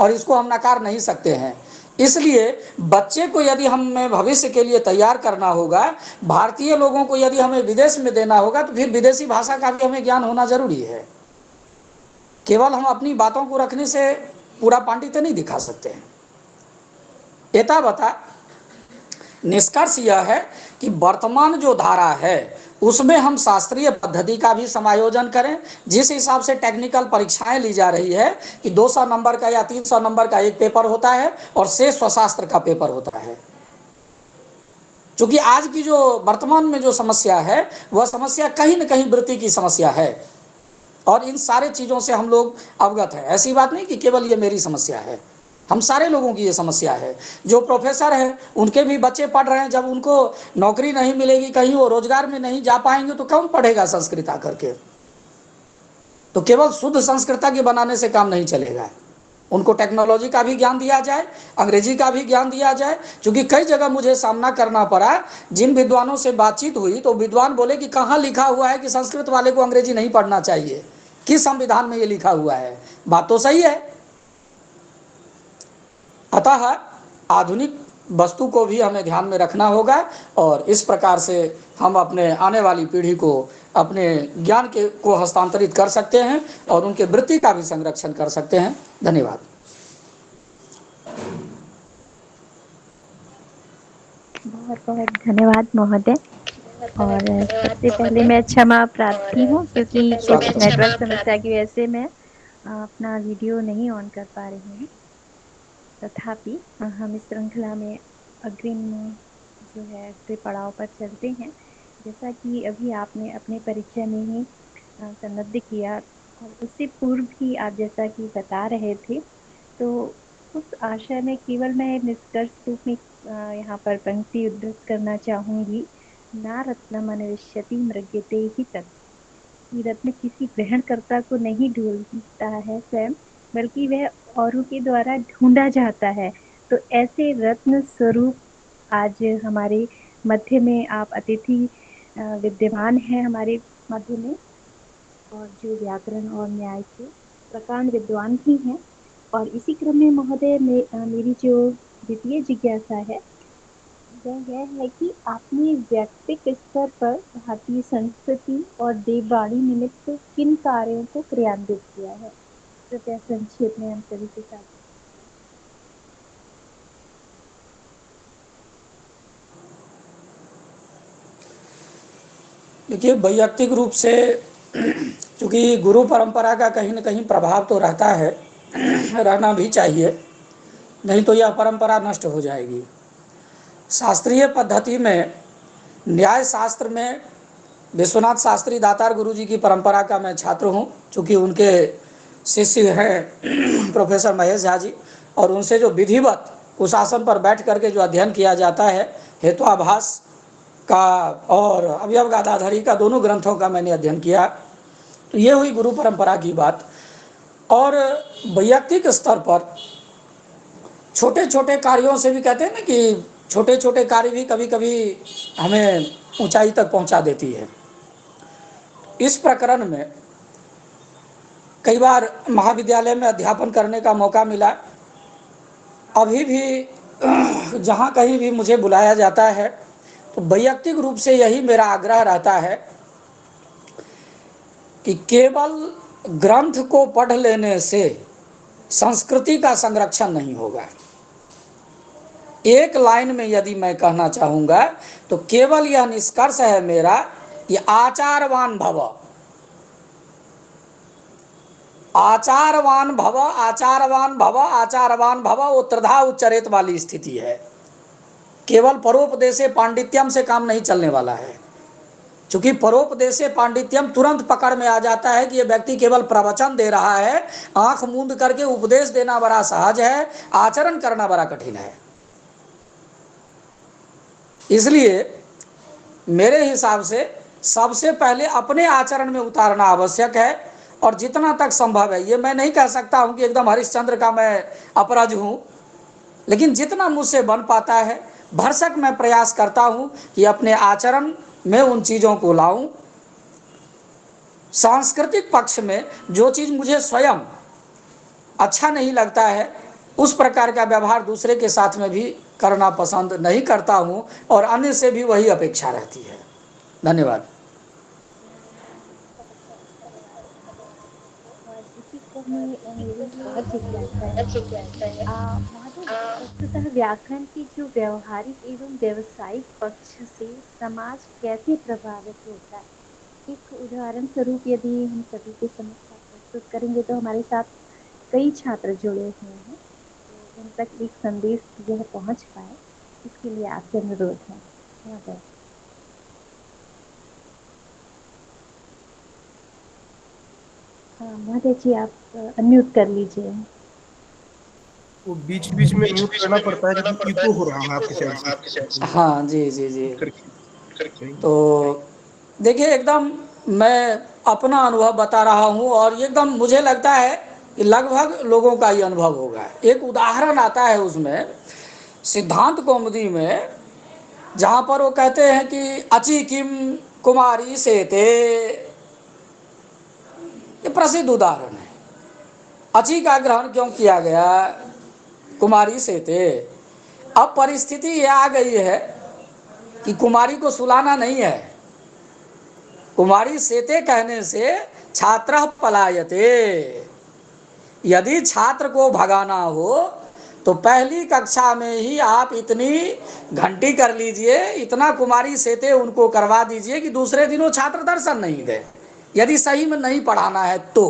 और इसको हम नकार नहीं सकते हैं। इसलिए बच्चे को यदि हमें भविष्य के लिए तैयार करना होगा, भारतीय लोगों को यदि हमें विदेश में देना होगा, तो फिर विदेशी भाषा का भी हमें ज्ञान होना जरूरी है। केवल हम अपनी बातों को रखने से पूरा पांडित्य नहीं दिखा सकते हैं। एतावता निष्कर्ष यह है कि वर्तमान जो धारा है उसमें हम शास्त्रीय पद्धति का भी समायोजन करें। जिस हिसाब से टेक्निकल परीक्षाएं ली जा रही है कि 200 नंबर का या 300 नंबर का एक पेपर होता है और शेष स्वशास्त्र का पेपर होता है। क्योंकि आज की जो वर्तमान में जो समस्या है वह समस्या कहीं न कहीं वृत्ति की समस्या है, और इन सारे चीज़ों से हम लोग अवगत हैं। ऐसी बात नहीं कि केवल ये मेरी समस्या है, हम सारे लोगों की ये समस्या है। जो प्रोफेसर हैं उनके भी बच्चे पढ़ रहे हैं, जब उनको नौकरी नहीं मिलेगी, कहीं वो रोजगार में नहीं जा पाएंगे तो कौन पढ़ेगा संस्कृत आकर के। तो केवल शुद्ध संस्कृत के बनाने से काम नहीं चलेगा, उनको टेक्नोलॉजी का भी ज्ञान दिया जाए, अंग्रेजी का भी ज्ञान दिया जाए। क्योंकि कई जगह मुझे सामना करना पड़ा, जिन विद्वानों से बातचीत हुई तो विद्वान बोले कि कहाँ लिखा हुआ है कि संस्कृत वाले को अंग्रेजी नहीं पढ़ना चाहिए, किस संविधान में ये लिखा हुआ है। बात तो सही है। अतः आधुनिक वस्तु को भी हमें ध्यान में रखना होगा, और इस प्रकार से हम अपने आने वाली पीढ़ी को अपने ज्ञान के को हस्तांतरित कर सकते हैं और उनके वृत्ति का भी संरक्षण कर सकते हैं। धन्यवाद। बहुत बहुत धन्यवाद महोदय। और सबसे पहले मैं क्षमा प्रार्थी हूँ क्योंकि कुछ नेटवर्क समस्या की वजह से मैं अपना वीडियो नहीं ऑन कर पा रही हूँ। तथापि हम इस श्रृंखला में अग्रिम जो है अगले पड़ाव पर चलते हैं। जैसा कि अभी आपने अपने परिचय में ही संबद्ध किया, और उससे पूर्व भी आप जैसा कि बता रहे थे, तो उस आशय में केवल मैं निष्कर्ष रूप में यहाँ पर पंक्ति उद्धृत करना चाहूँगी। ना रत्नम अन्विष्यति मृग्यते ही तत्। रत्न किसी ग्रहणकर्ता को नहीं ढूंढता है स्वयं, बल्कि वह औरों के द्वारा ढूंढा जाता है। तो ऐसे रत्न स्वरूप आज हमारे मध्य में आप अतिथि विद्यमान हैं हमारे मध्य में, और जो व्याकरण और न्याय के प्रकांड विद्वान भी हैं। और इसी क्रम में महोदय मेरी जो द्वितीय जिज्ञासा है वह यह है कि आपने व्यक्तिगत स्तर पर भारतीय संस्कृति और देववाणी निमित्त किन कार्यों को क्रियान्वित किया है, कृपया संक्षेप में हम सभी के साथ। देखिए, वैयक्तिक रूप से चूँकि गुरु परंपरा का कहीं न कहीं प्रभाव तो रहता है, रहना भी चाहिए, नहीं तो यह परंपरा नष्ट हो जाएगी। शास्त्रीय पद्धति में, न्याय शास्त्र में विश्वनाथ शास्त्री दातार गुरु जी की परंपरा का मैं छात्र हूँ। चूँकि उनके शिष्य हैं प्रोफेसर महेश झा जी, और उनसे जो विधिवत कुशासन पर बैठ करके जो अध्ययन किया जाता है, हेत्वाभास का और अवयव गादाधरी का, दोनों ग्रंथों का मैंने अध्ययन किया। तो ये हुई गुरु परंपरा की बात। और वैयक्तिक स्तर पर छोटे छोटे कार्यों से भी, कहते हैं ना कि छोटे छोटे कार्य भी कभी कभी हमें ऊंचाई तक पहुंचा देती है। इस प्रकरण में कई बार महाविद्यालय में अध्यापन करने का मौका मिला। अभी भी जहाँ कहीं भी मुझे बुलाया जाता है तो वैयक्तिक रूप से यही मेरा आग्रह रहता है कि केवल ग्रंथ को पढ़ लेने से संस्कृति का संरक्षण नहीं होगा। एक लाइन में यदि मैं कहना चाहूँगा तो केवल यह निष्कर्ष है मेरा कि आचारवान भव, आचारवान भव, आचारवान भव, आचारवान भव, वो त्रिधा उच्चरित वाली स्थिति है। केवल परोपदेशे पांडित्यम से काम नहीं चलने वाला है। चूंकि परोपदेशे पांडित्यम तुरंत पकड़ में आ जाता है कि ये व्यक्ति केवल प्रवचन दे रहा है, आंख मूंद करके उपदेश देना बड़ा सहज है, आचरण करना बड़ा कठिन है। इसलिए मेरे हिसाब से सबसे पहले अपने आचरण में उतारना आवश्यक है। और जितना तक संभव है, ये मैं नहीं कह सकता हूं कि एकदम हरिश्चंद्र का मैं अपराध हूं, लेकिन जितना मुझसे बन पाता है भरसक मैं प्रयास करता हूं कि अपने आचरण में उन चीज़ों को लाऊं। सांस्कृतिक पक्ष में जो चीज़ मुझे स्वयं अच्छा नहीं लगता है, उस प्रकार का व्यवहार दूसरे के साथ में भी करना पसंद नहीं करता हूं, और अन्य से भी वही अपेक्षा रहती है। धन्यवाद। और इसी क्रम में मेरी बहुत जिज्ञासा है। महोदय, वस्तुतः व्याकरण के जो व्यवहारिक एवं व्यावसायिक पक्ष से समाज कैसे प्रभावित होता है? एक उदाहरण स्वरूप यदि हम सभी के समक्ष आप प्रस्तुत करेंगे तो हमारे साथ कई छात्र जुड़े हुए हैं, तो उन तक एक संदेश यह पहुंच पाए, इसके लिए आपसे अनुरोध है महोदय। महोदय जी, आप अनम्यूट कर लीजिए। वो बीच बीच में म्यूट करना पड़ता है क्योंकि इको हो रहा है आपकी साइड से। हाँ जी जी जी। करके तो देखिए, एकदम मैं अपना अनुभव बता रहा हूँ और एकदम मुझे लगता है कि लगभग लोगों का ये अनुभव होगा। एक उदाहरण आता है उसमें सिद्धांत कौमुदी में, जहाँ पर वो कहते हैं कि अचि किम कुमारी सेते, ये प्रसिद्ध उदाहरण है। अचि का ग्रहण क्यों किया गया? कुमारी सेते। अब परिस्थिति ये आ गई है कि कुमारी को सुलाना नहीं है। कुमारी सेते कहने से छात्र पलायते। यदि छात्र को भगाना हो तो पहली कक्षा में ही आप इतनी घंटी कर लीजिए, इतना कुमारी सेते उनको करवा दीजिए कि दूसरे दिन वो छात्र दर्शन नहीं दे, यदि सही में नहीं पढ़ाना है तो।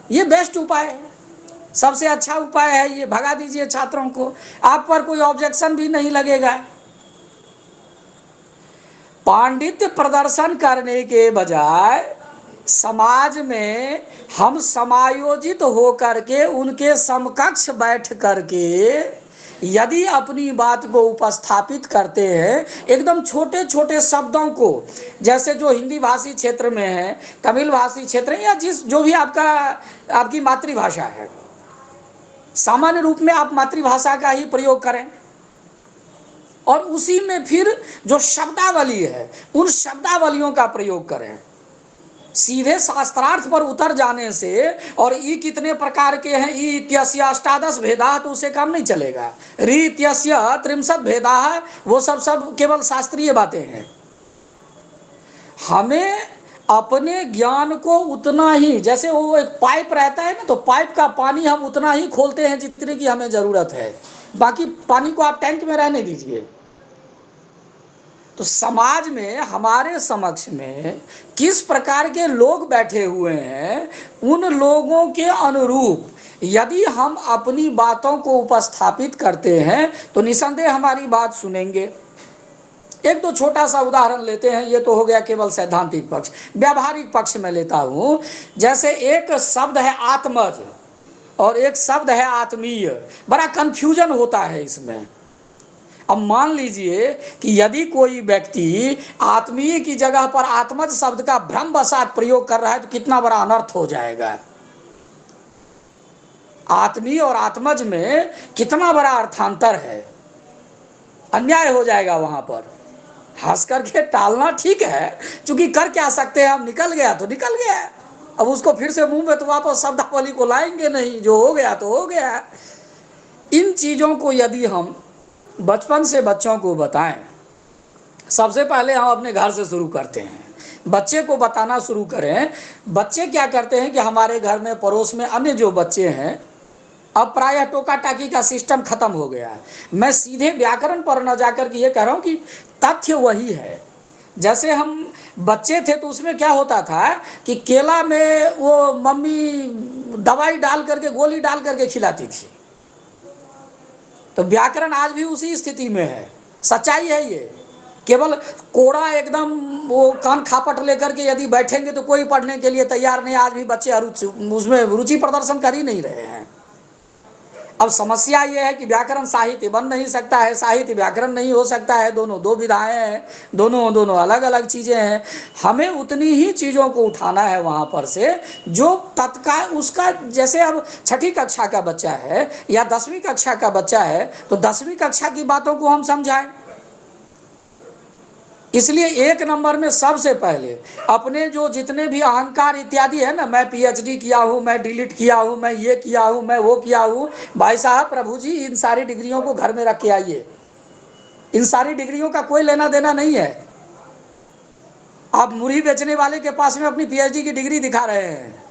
ये बेस्ट उपाय है, सबसे अच्छा उपाय है ये। भगा दीजिए छात्रों को, आप पर कोई ऑब्जेक्शन भी नहीं लगेगा। पांडित्य प्रदर्शन करने के बजाय समाज में हम समायोजित होकर के उनके समकक्ष बैठ करके यदि अपनी बात को उपस्थापित करते हैं, एकदम छोटे छोटे शब्दों को, जैसे जो हिंदी भाषी क्षेत्र में है, तमिल भाषी क्षेत्र है, या जो भी आपकी मातृभाषा है, सामान्य रूप में आप मातृभाषा का ही प्रयोग करें और उसी में फिर जो शब्दावली है उन शब्दावलियों का प्रयोग करें। सीधे शास्त्रार्थ पर उतर जाने से और ई कितने प्रकार के हैं, ई इत्यस्य अष्टादश भेदा, तो उसे काम नहीं चलेगा। री इत्यस्य त्रिंशत् भेदा, वो सब केवल शास्त्रीय बातें हैं। हमें अपने ज्ञान को उतना ही, जैसे वो एक पाइप रहता है ना, तो पाइप का पानी हम उतना ही खोलते हैं जितने की हमें जरूरत है, बाकी पानी को आप टैंक में रहने दीजिए। तो समाज में हमारे समक्ष में किस प्रकार के लोग बैठे हुए हैं, उन लोगों के अनुरूप यदि हम अपनी बातों को उपस्थापित करते हैं तो निसंदेह हमारी बात सुनेंगे। एक तो छोटा सा उदाहरण लेते हैं, ये तो हो गया केवल सैद्धांतिक पक्ष। व्यावहारिक पक्ष में लेता हूं, जैसे एक शब्द है आत्मज और एक शब्द है आत्मीय, बड़ा कंफ्यूजन होता है इसमें। अब मान लीजिए कि यदि कोई व्यक्ति आत्मीय की जगह पर आत्मज शब्द का भ्रमवशात प्रयोग कर रहा है तो कितना बड़ा अनर्थ हो जाएगा। आत्मीय और आत्मज में कितना बड़ा अर्थांतर है, अन्याय हो जाएगा वहां पर। हंस करके टालना ठीक है, क्योंकि कर क्या सकते हैं हम, निकल गया तो निकल गया, अब उसको फिर से मुंह में तो वापस शब्दावली को लाएंगे नहीं, जो हो गया तो हो गया। इन चीजों को यदि हम बचपन से बच्चों को बताएं, सबसे पहले हम अपने घर से शुरू करते हैं, बच्चे को बताना शुरू करें। बच्चे क्या करते हैं कि हमारे घर में पड़ोस में अन्य जो बच्चे हैं, अब प्रायः टोका टाकी का सिस्टम खत्म हो गया है। मैं सीधे व्याकरण पर न जाकर के ये कह रहा हूं कि तथ्य वही है। जैसे हम बच्चे थे तो उसमें क्या होता था कि केला में वो मम्मी दवाई डाल करके, गोली डाल करके खिलाती थी। तो व्याकरण आज भी उसी स्थिति में है, सच्चाई है ये। केवल कोड़ा एकदम वो कान खापट लेकर के यदि बैठेंगे तो कोई पढ़ने के लिए तैयार नहीं। आज भी बच्चे उसमें रुचि प्रदर्शन कर ही नहीं रहे हैं। अब समस्या ये है कि व्याकरण साहित्य बन नहीं सकता है, साहित्य व्याकरण नहीं हो सकता है, दोनों दो विधाएं हैं, दोनों अलग अलग चीजें हैं। हमें उतनी ही चीजों को उठाना है वहां पर से जो तत्काल उसका, जैसे अब छठी कक्षा का बच्चा है या 10वीं कक्षा का बच्चा है तो 10वीं कक्षा की बातों को हम समझाएं। इसलिए एक नंबर में सबसे पहले अपने जो जितने भी अहंकार इत्यादि है ना, मैं पीएचडी किया हूं, मैं डिलीट किया हूं, मैं ये किया हूं, मैं वो किया हूं, भाई साहब प्रभु जी इन सारी डिग्रियों को घर में रख के आइए। इन सारी डिग्रियों का कोई लेना देना नहीं है। आप मुरही बेचने वाले के पास में अपनी पीएचडी की डिग्री दिखा रहे हैं,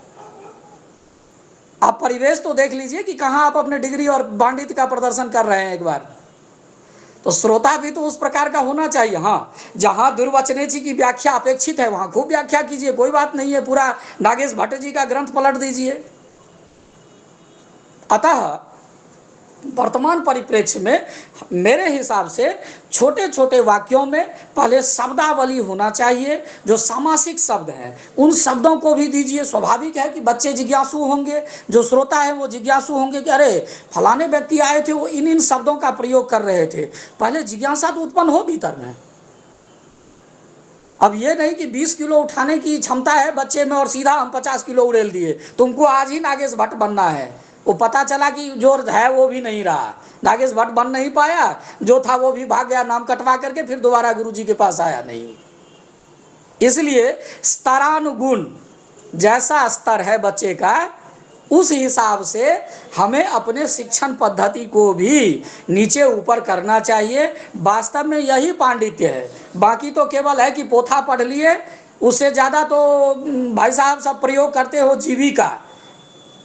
आप परिवेश तो देख लीजिए कि कहाँ आप अपने डिग्री और पांडित्य का प्रदर्शन कर रहे हैं एक बार। तो श्रोता भी तो उस प्रकार का होना चाहिए। हाँ, जहां दुर्वचने जी की व्याख्या अपेक्षित है वहां खूब व्याख्या कीजिए, कोई बात नहीं है, पूरा नागेश भट्ट जी का ग्रंथ पलट दीजिए। अतः वर्तमान परिप्रेक्ष्य में मेरे हिसाब से छोटे छोटे वाक्यों में पहले शब्दावली होना चाहिए, जो सामासिक शब्द हैं उन शब्दों को भी दीजिए। स्वाभाविक है कि बच्चे जिज्ञासु होंगे, जो श्रोता है वो जिज्ञासु होंगे कि अरे फलाने व्यक्ति आए थे, वो इन इन शब्दों का प्रयोग कर रहे थे। पहले जिज्ञासा तो उत्पन्न हो भीतर में। अब ये नहीं कि 20 किलो उठाने की क्षमता है बच्चे में और सीधा हम 50 किलो उड़ेल दिए, तुमको आज ही नागेश भट्ट बनना है। वो पता चला कि जो है वो भी नहीं रहा, नागेश भट्ट बन नहीं पाया, जो था वो भी भाग गया नाम कटवा करके, फिर दोबारा गुरुजी के पास आया नहीं। इसलिए स्तरानुगुण जैसा स्तर है बच्चे का, उस हिसाब से हमें अपने शिक्षण पद्धति को भी नीचे ऊपर करना चाहिए। वास्तव में यही पांडित्य है। बाकी तो केवल है कि पोथा पढ़ लिए, उससे ज़्यादा तो भाई साहब सब प्रयोग करते हो जीवी का,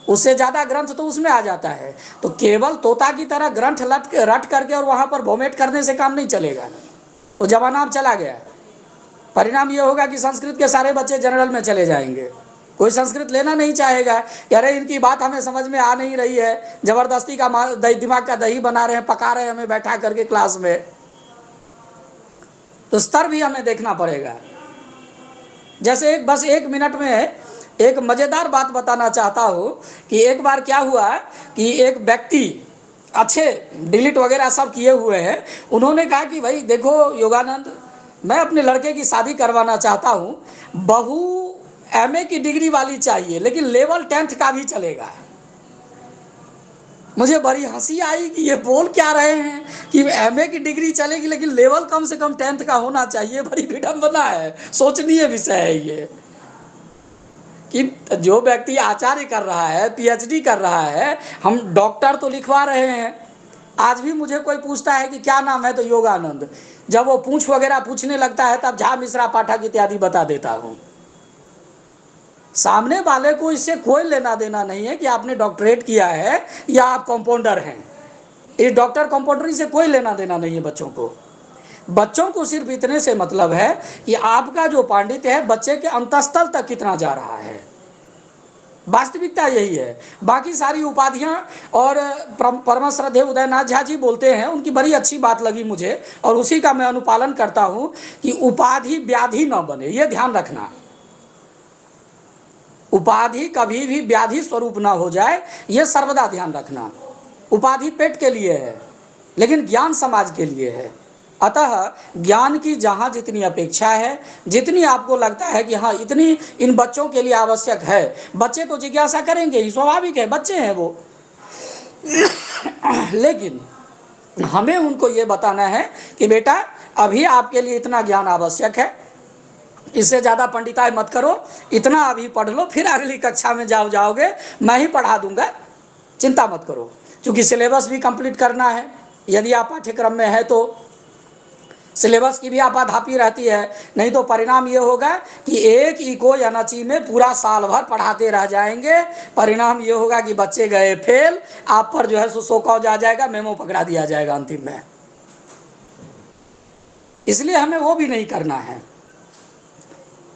उससे ज़्यादा ग्रंथ तो उसमें आ जाता है। तो केवल तोता की तरह ग्रंथ रट करके और वहाँ पर वोमेट करने से काम नहीं चलेगा, वो जमाना अब चला गया। परिणाम ये होगा कि संस्कृत के सारे बच्चे जनरल में चले जाएंगे, कोई संस्कृत लेना नहीं चाहेगा कि अरे इनकी बात हमें समझ में आ नहीं रही है, जबरदस्ती का दिमाग का दही बना रहे हैं, पका रहे हैं हमें बैठा करके क्लास में। तो स्तर भी हमें देखना पड़ेगा। जैसे बस 1 मिनट में एक मजेदार बात बताना चाहता हूँ कि एक बार क्या हुआ कि एक व्यक्ति अच्छे डिलीट वगैरह सब किए हुए हैं, उन्होंने कहा कि भाई देखो योगानंद, मैं अपने लड़के की शादी करवाना चाहता हूँ, बहू एमए की डिग्री वाली चाहिए लेकिन लेवल 10th का भी चलेगा। मुझे बड़ी हंसी आई कि ये बोल क्या रहे हैं कि एमए की डिग्री चलेगी लेकिन लेवल कम से कम 10th का होना चाहिए। बड़ी विडंबना है, सोचनीय विषय है ये कि जो व्यक्ति आचार्य कर रहा है, पीएचडी कर रहा है, हम डॉक्टर तो लिखवा रहे हैं। आज भी मुझे कोई पूछता है कि क्या नाम है तो योगानंद, जब वो पूछ वगैरह पूछने लगता है तब झा मिश्रा पाठक इत्यादि बता देता हूँ। सामने वाले को इससे कोई लेना देना नहीं है कि आपने डॉक्टरेट किया है या आप कंपाउंडर हैं। इस डॉक्टर कंपाउंडरी से कोई लेना देना नहीं है बच्चों को। बच्चों को सिर्फ इतने से मतलब है कि आपका जो पांडित्य है बच्चे के अंतःस्थल तक कितना जा रहा है। वास्तविकता यही है। बाकी सारी उपाधियां और परम श्रद्धेय उदयनाथ झा जी बोलते हैं, उनकी बड़ी अच्छी बात लगी मुझे और उसी का मैं अनुपालन करता हूं कि उपाधि व्याधि न बने, ये ध्यान रखना। उपाधि कभी भी व्याधि स्वरूप ना हो जाए, यह सर्वदा ध्यान रखना। उपाधि पेट के लिए है लेकिन ज्ञान समाज के लिए है। अतः ज्ञान की जहाँ जितनी अपेक्षा है, जितनी आपको लगता है कि हाँ इतनी इन बच्चों के लिए आवश्यक है, बच्चे तो जिज्ञासा करेंगे ही, स्वाभाविक है, बच्चे हैं वो। लेकिन हमें उनको ये बताना है कि बेटा अभी आपके लिए इतना ज्ञान आवश्यक है, इससे ज़्यादा पंडिताई मत करो, इतना अभी पढ़ लो, फिर अगली कक्षा में जाओगे मैं ही पढ़ा दूंगा, चिंता मत करो। क्योंकि सिलेबस भी कंप्लीट करना है, यदि आप पाठ्यक्रम में है तो सिलेबस की भी आपाधापी रहती है, नहीं तो परिणाम ये होगा कि एक इको या नची में पूरा साल भर पढ़ाते रह जाएंगे। परिणाम ये होगा कि बच्चे गए फेल, आप पर जो है सो कॉज आ जाएगा, मेमो पकड़ा दिया जाएगा अंतिम में। इसलिए हमें वो भी नहीं करना है,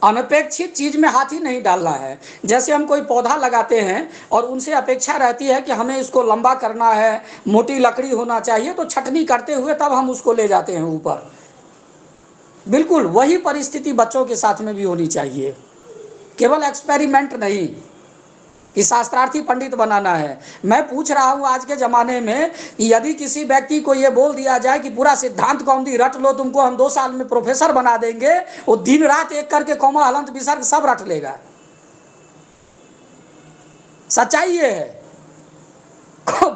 अनपेक्षित चीज में हाथ ही नहीं डालना है। जैसे हम कोई पौधा लगाते हैं और उनसे अपेक्षा रहती है कि हमें इसको लंबा करना है, मोटी लकड़ी होना चाहिए, तो छटनी करते हुए तब हम उसको ले जाते हैं ऊपर। बिल्कुल वही परिस्थिति बच्चों के साथ में भी होनी चाहिए। केवल एक्सपेरिमेंट नहीं कि शास्त्रार्थी पंडित बनाना है। मैं पूछ रहा हूँ आज के ज़माने में कि यदि किसी व्यक्ति को ये बोल दिया जाए कि पूरा सिद्धांत कौमुदी रट लो, तुमको हम 2 साल में प्रोफेसर बना देंगे, वो दिन रात एक करके कौमा हलंत विसर्ग सब रट लेगा। सच्चाई ये है,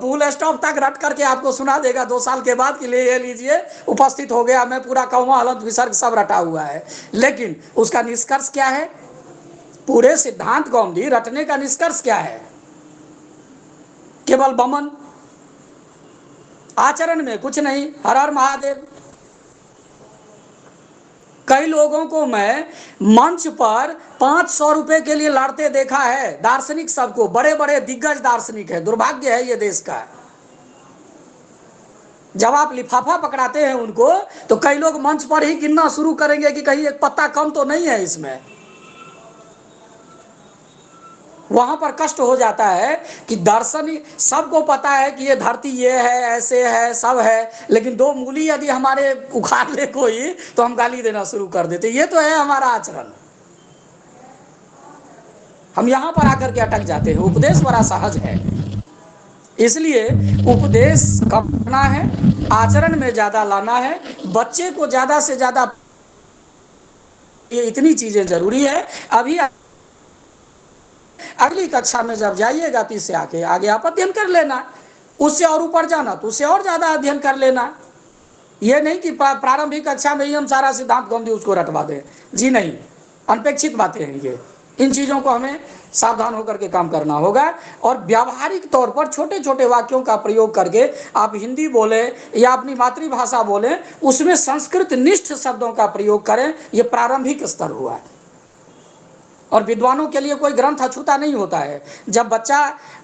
फुल स्टॉप तक रट करके आपको सुना देगा 2 साल के बाद कि ले लीजिए उपस्थित हो गया, मैं पूरा कौमा हलंत विसर्ग सब रटा हुआ है। लेकिन उसका निष्कर्ष क्या है? पूरे सिद्धांत कौमुदी रटने का निष्कर्ष क्या है? केवल बमन, आचरण में कुछ नहीं। हर हर महादेव कई लोगों को मैं मंच पर 500 रुपए के लिए लड़ते देखा है, दार्शनिक सबको, बड़े बड़े दिग्गज दार्शनिक है। दुर्भाग्य है ये देश का। जब आप लिफाफा पकड़ाते हैं उनको, तो कई लोग मंच पर ही गिनना शुरू करेंगे कि कहीं एक पत्ता कम तो नहीं है इसमें। वहां पर कष्ट हो जाता है कि दर्शन, सबको पता है कि ये धरती ये है, ऐसे है, सब है, लेकिन दो मूली यदि हमारे उखाड़ ले कोई, तो हम गाली देना शुरू कर देते। ये तो है हमारा आचरण। हम यहां पर आकर के अटक जाते हैं। उपदेश बड़ा सहज है, इसलिए उपदेश करना है, आचरण में ज्यादा लाना है। बच्चे को ज्यादा से ज्यादा, ये इतनी चीजें जरूरी है। अभी अगली कक्षा में जब जाइएगा, 30 से आगे आप अध्ययन कर लेना। उससे और ऊपर जाना तो उससे और ज्यादा अध्ययन कर लेना। ये नहीं कि प्रारंभिक कक्षा में ही हम सारा सिद्धांत गौंदी उसको रटवा दें। जी नहीं, अनपेक्षित बातें हैं ये। इन चीजों को हमें सावधान होकर के काम करना होगा। और व्यावहारिक तौर पर छोटे छोटे वाक्यों का प्रयोग करके आप हिंदी बोले या अपनी मातृभाषा बोले, उसमें संस्कृत निष्ठ शब्दों का प्रयोग करें। ये प्रारंभिक स्तर हुआ है। और विद्वानों के लिए कोई ग्रंथ अछूता नहीं होता है। जब बच्चा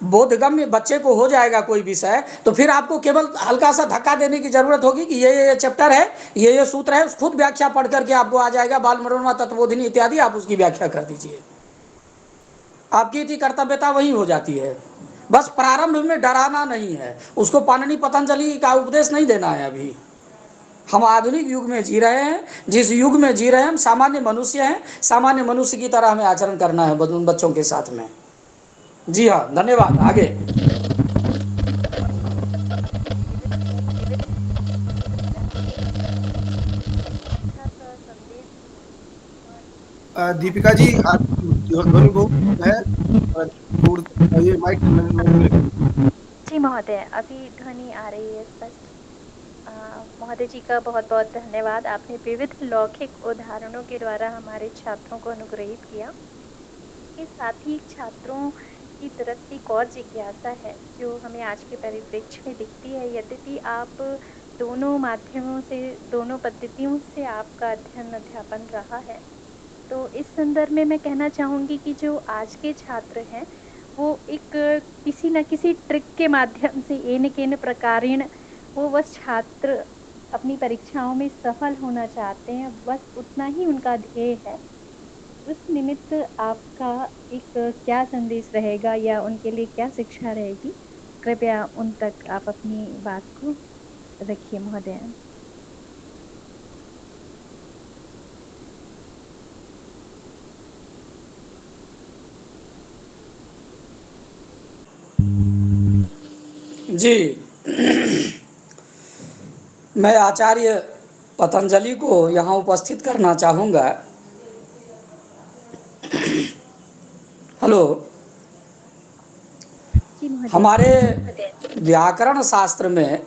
बोधगम्य बच्चे को हो जाएगा कोई विषय, तो फिर आपको केवल हल्का सा धक्का देने की जरूरत होगी कि ये चैप्टर है, ये सूत्र है, खुद व्याख्या पढ़ करके आपको आ जाएगा। बाल मनोरमा, तत्वबोधिनी इत्यादि, आप उसकी व्याख्या कर दीजिए। आपकी इतनी कर्तव्यता वही हो जाती है। बस प्रारंभ में डराना नहीं है, उसको पाणिनि पतंजलि का उपदेश नहीं देना है। अभी हम आधुनिक युग में जी रहे हैं। जिस युग में जी रहे हैं, हम सामान्य मनुष्य हैं। सामान्य मनुष्य की तरह हमें आचरण करना है उन बच्चों के साथ में। जी हाँ, धन्यवाद। आगे दीपिका जी, आप ध्वनि बहुत है, ये माइक जी महोदय, अभी ध्वनि आ रही है स्पष्ट। महोदय जी का बहुत बहुत धन्यवाद। आपने विविध लौकिक उदाहरणों के द्वारा हमारे छात्रों को अनुग्रहित किया। इसके साथ ही छात्रों की तरफ एक और जिज्ञासा है जो हमें आज के परिप्रेक्ष्य में दिखती है। यद्यपि आप दोनों माध्यमों से, दोनों पद्धतियों से आपका अध्ययन अध्यापन रहा है, तो इस संदर्भ में मैं कहना चाहूँगी कि जो आज के छात्र हैं, वो एक किसी न किसी ट्रिक के माध्यम से एन केन प्रकारेण वो बस छात्र अपनी परीक्षाओं में सफल होना चाहते हैं। बस उतना ही उनका ध्येय है। उस निमित्त आपका एक क्या संदेश रहेगा या उनके लिए क्या शिक्षा रहेगी? कृपया उन तक आप अपनी बात को रखिए महोदय। जी, मैं आचार्य पतंजलि को यहाँ उपस्थित करना चाहूँगा। हेलो, हमारे व्याकरण शास्त्र में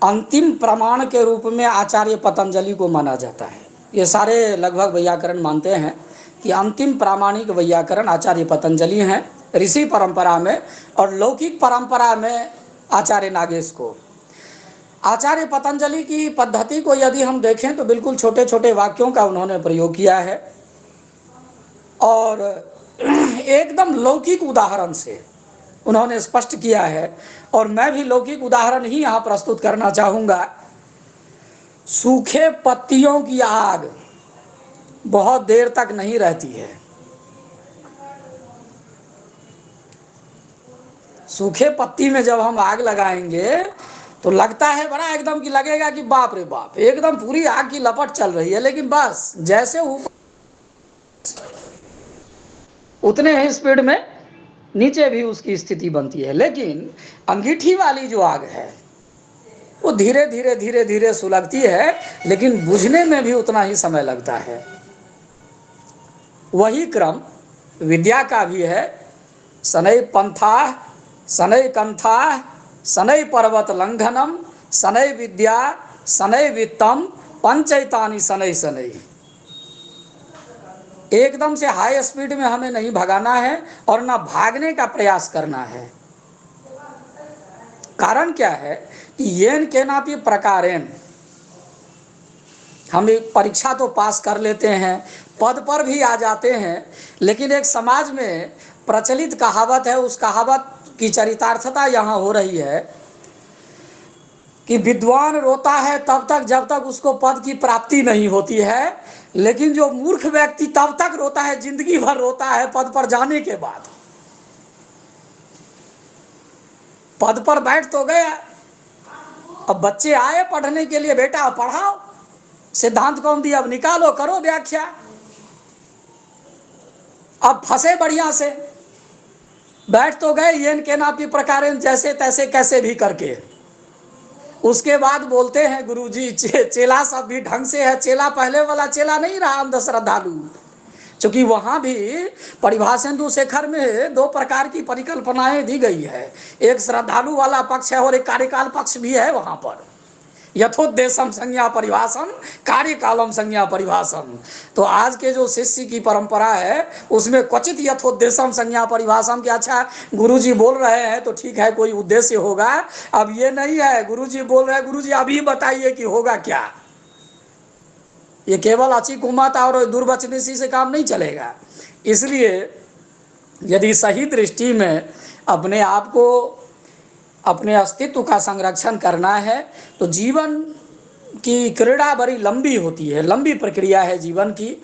अंतिम प्रमाण के रूप में आचार्य पतंजलि को माना जाता है। ये सारे लगभग वैयाकरण मानते हैं कि अंतिम प्रामाणिक वैयाकरण आचार्य पतंजलि हैं ऋषि परंपरा में, और लौकिक परंपरा में आचार्य नागेश को। आचार्य पतंजलि की पद्धति को यदि हम देखें तो बिल्कुल छोटे छोटे वाक्यों का उन्होंने प्रयोग किया है, और एकदम लौकिक उदाहरण से उन्होंने स्पष्ट किया है। और मैं भी लौकिक उदाहरण ही यहाँ प्रस्तुत करना चाहूँगा। सूखे पत्तियों की आग बहुत देर तक नहीं रहती है। सूखे पत्ती में जब हम आग लगाएंगे तो लगता है बड़ा एकदम कि लगेगा कि बाप रे बाप, एकदम पूरी आग की लपट चल रही है, लेकिन बस जैसे ऊपर उतने ही स्पीड में नीचे भी उसकी स्थिति बनती है। लेकिन अंगीठी वाली जो आग है वो धीरे धीरे धीरे धीरे सुलगती है, लेकिन बुझने में भी उतना ही समय लगता है। वही क्रम विद्या का भी है। शनै पंथा शनै कंथा शनै पर्वत लंघनम शनै विद्या शनै वित्तम पंचैतानि शनै शनै। एकदम से हाई स्पीड में हमें नहीं भगाना है और ना भागने का प्रयास करना है। कारण क्या है कि येन केनापि प्रकारेण, हम एक परीक्षा तो पास कर लेते हैं, पद पर भी आ जाते हैं, लेकिन एक समाज में प्रचलित कहावत है, उस कहावत की चरितार्थता यहाँ हो रही है कि विद्वान रोता है तब तक जब तक उसको पद की प्राप्ति नहीं होती है, लेकिन जो मूर्ख व्यक्ति तब तक रोता है, जिंदगी भर रोता है पद पर जाने के बाद। पद पर बैठ तो गया, अब बच्चे आए पढ़ने के लिए, बेटा पढ़ाओ, सिद्धांत कौन दिया, अब निकालो, करो व्याख्या। अब फंसे बढ़िया से, बैठ तो गए येन के नापी प्रकार, जैसे तैसे कैसे भी करके। उसके बाद बोलते हैं गुरुजी चेला सब भी ढंग से है। चेला पहले वाला चेला नहीं रहा, अंध श्रद्धालु, क्योंकि वहां भी परिभाषेन्दु शेखर में दो प्रकार की परिकल्पनाएं दी गई है, एक श्रद्धालु वाला पक्ष है और एक कार्यकाल पक्ष भी है। वहां पर यथोद्देशम संज्ञा परिभाषम, कार्यकालम संज्ञा परिभाषम। तो आज के जो शिष्य की परंपरा है उसमें क्वचित यथोद्देशम संज्ञा परिभाषम कि अच्छा गुरुजी बोल रहे हैं तो ठीक है, कोई उद्देश्य होगा। अब ये नहीं है गुरुजी बोल रहे हैं, गुरुजी अभी बताइए कि होगा क्या। ये केवल अची कुमत और दुर्वचनीसी से काम नहीं चलेगा। इसलिए यदि सही दृष्टि में अपने आप को, अपने अस्तित्व का संरक्षण करना है तो जीवन की क्रीड़ा बड़ी लंबी होती है, लंबी प्रक्रिया है जीवन की।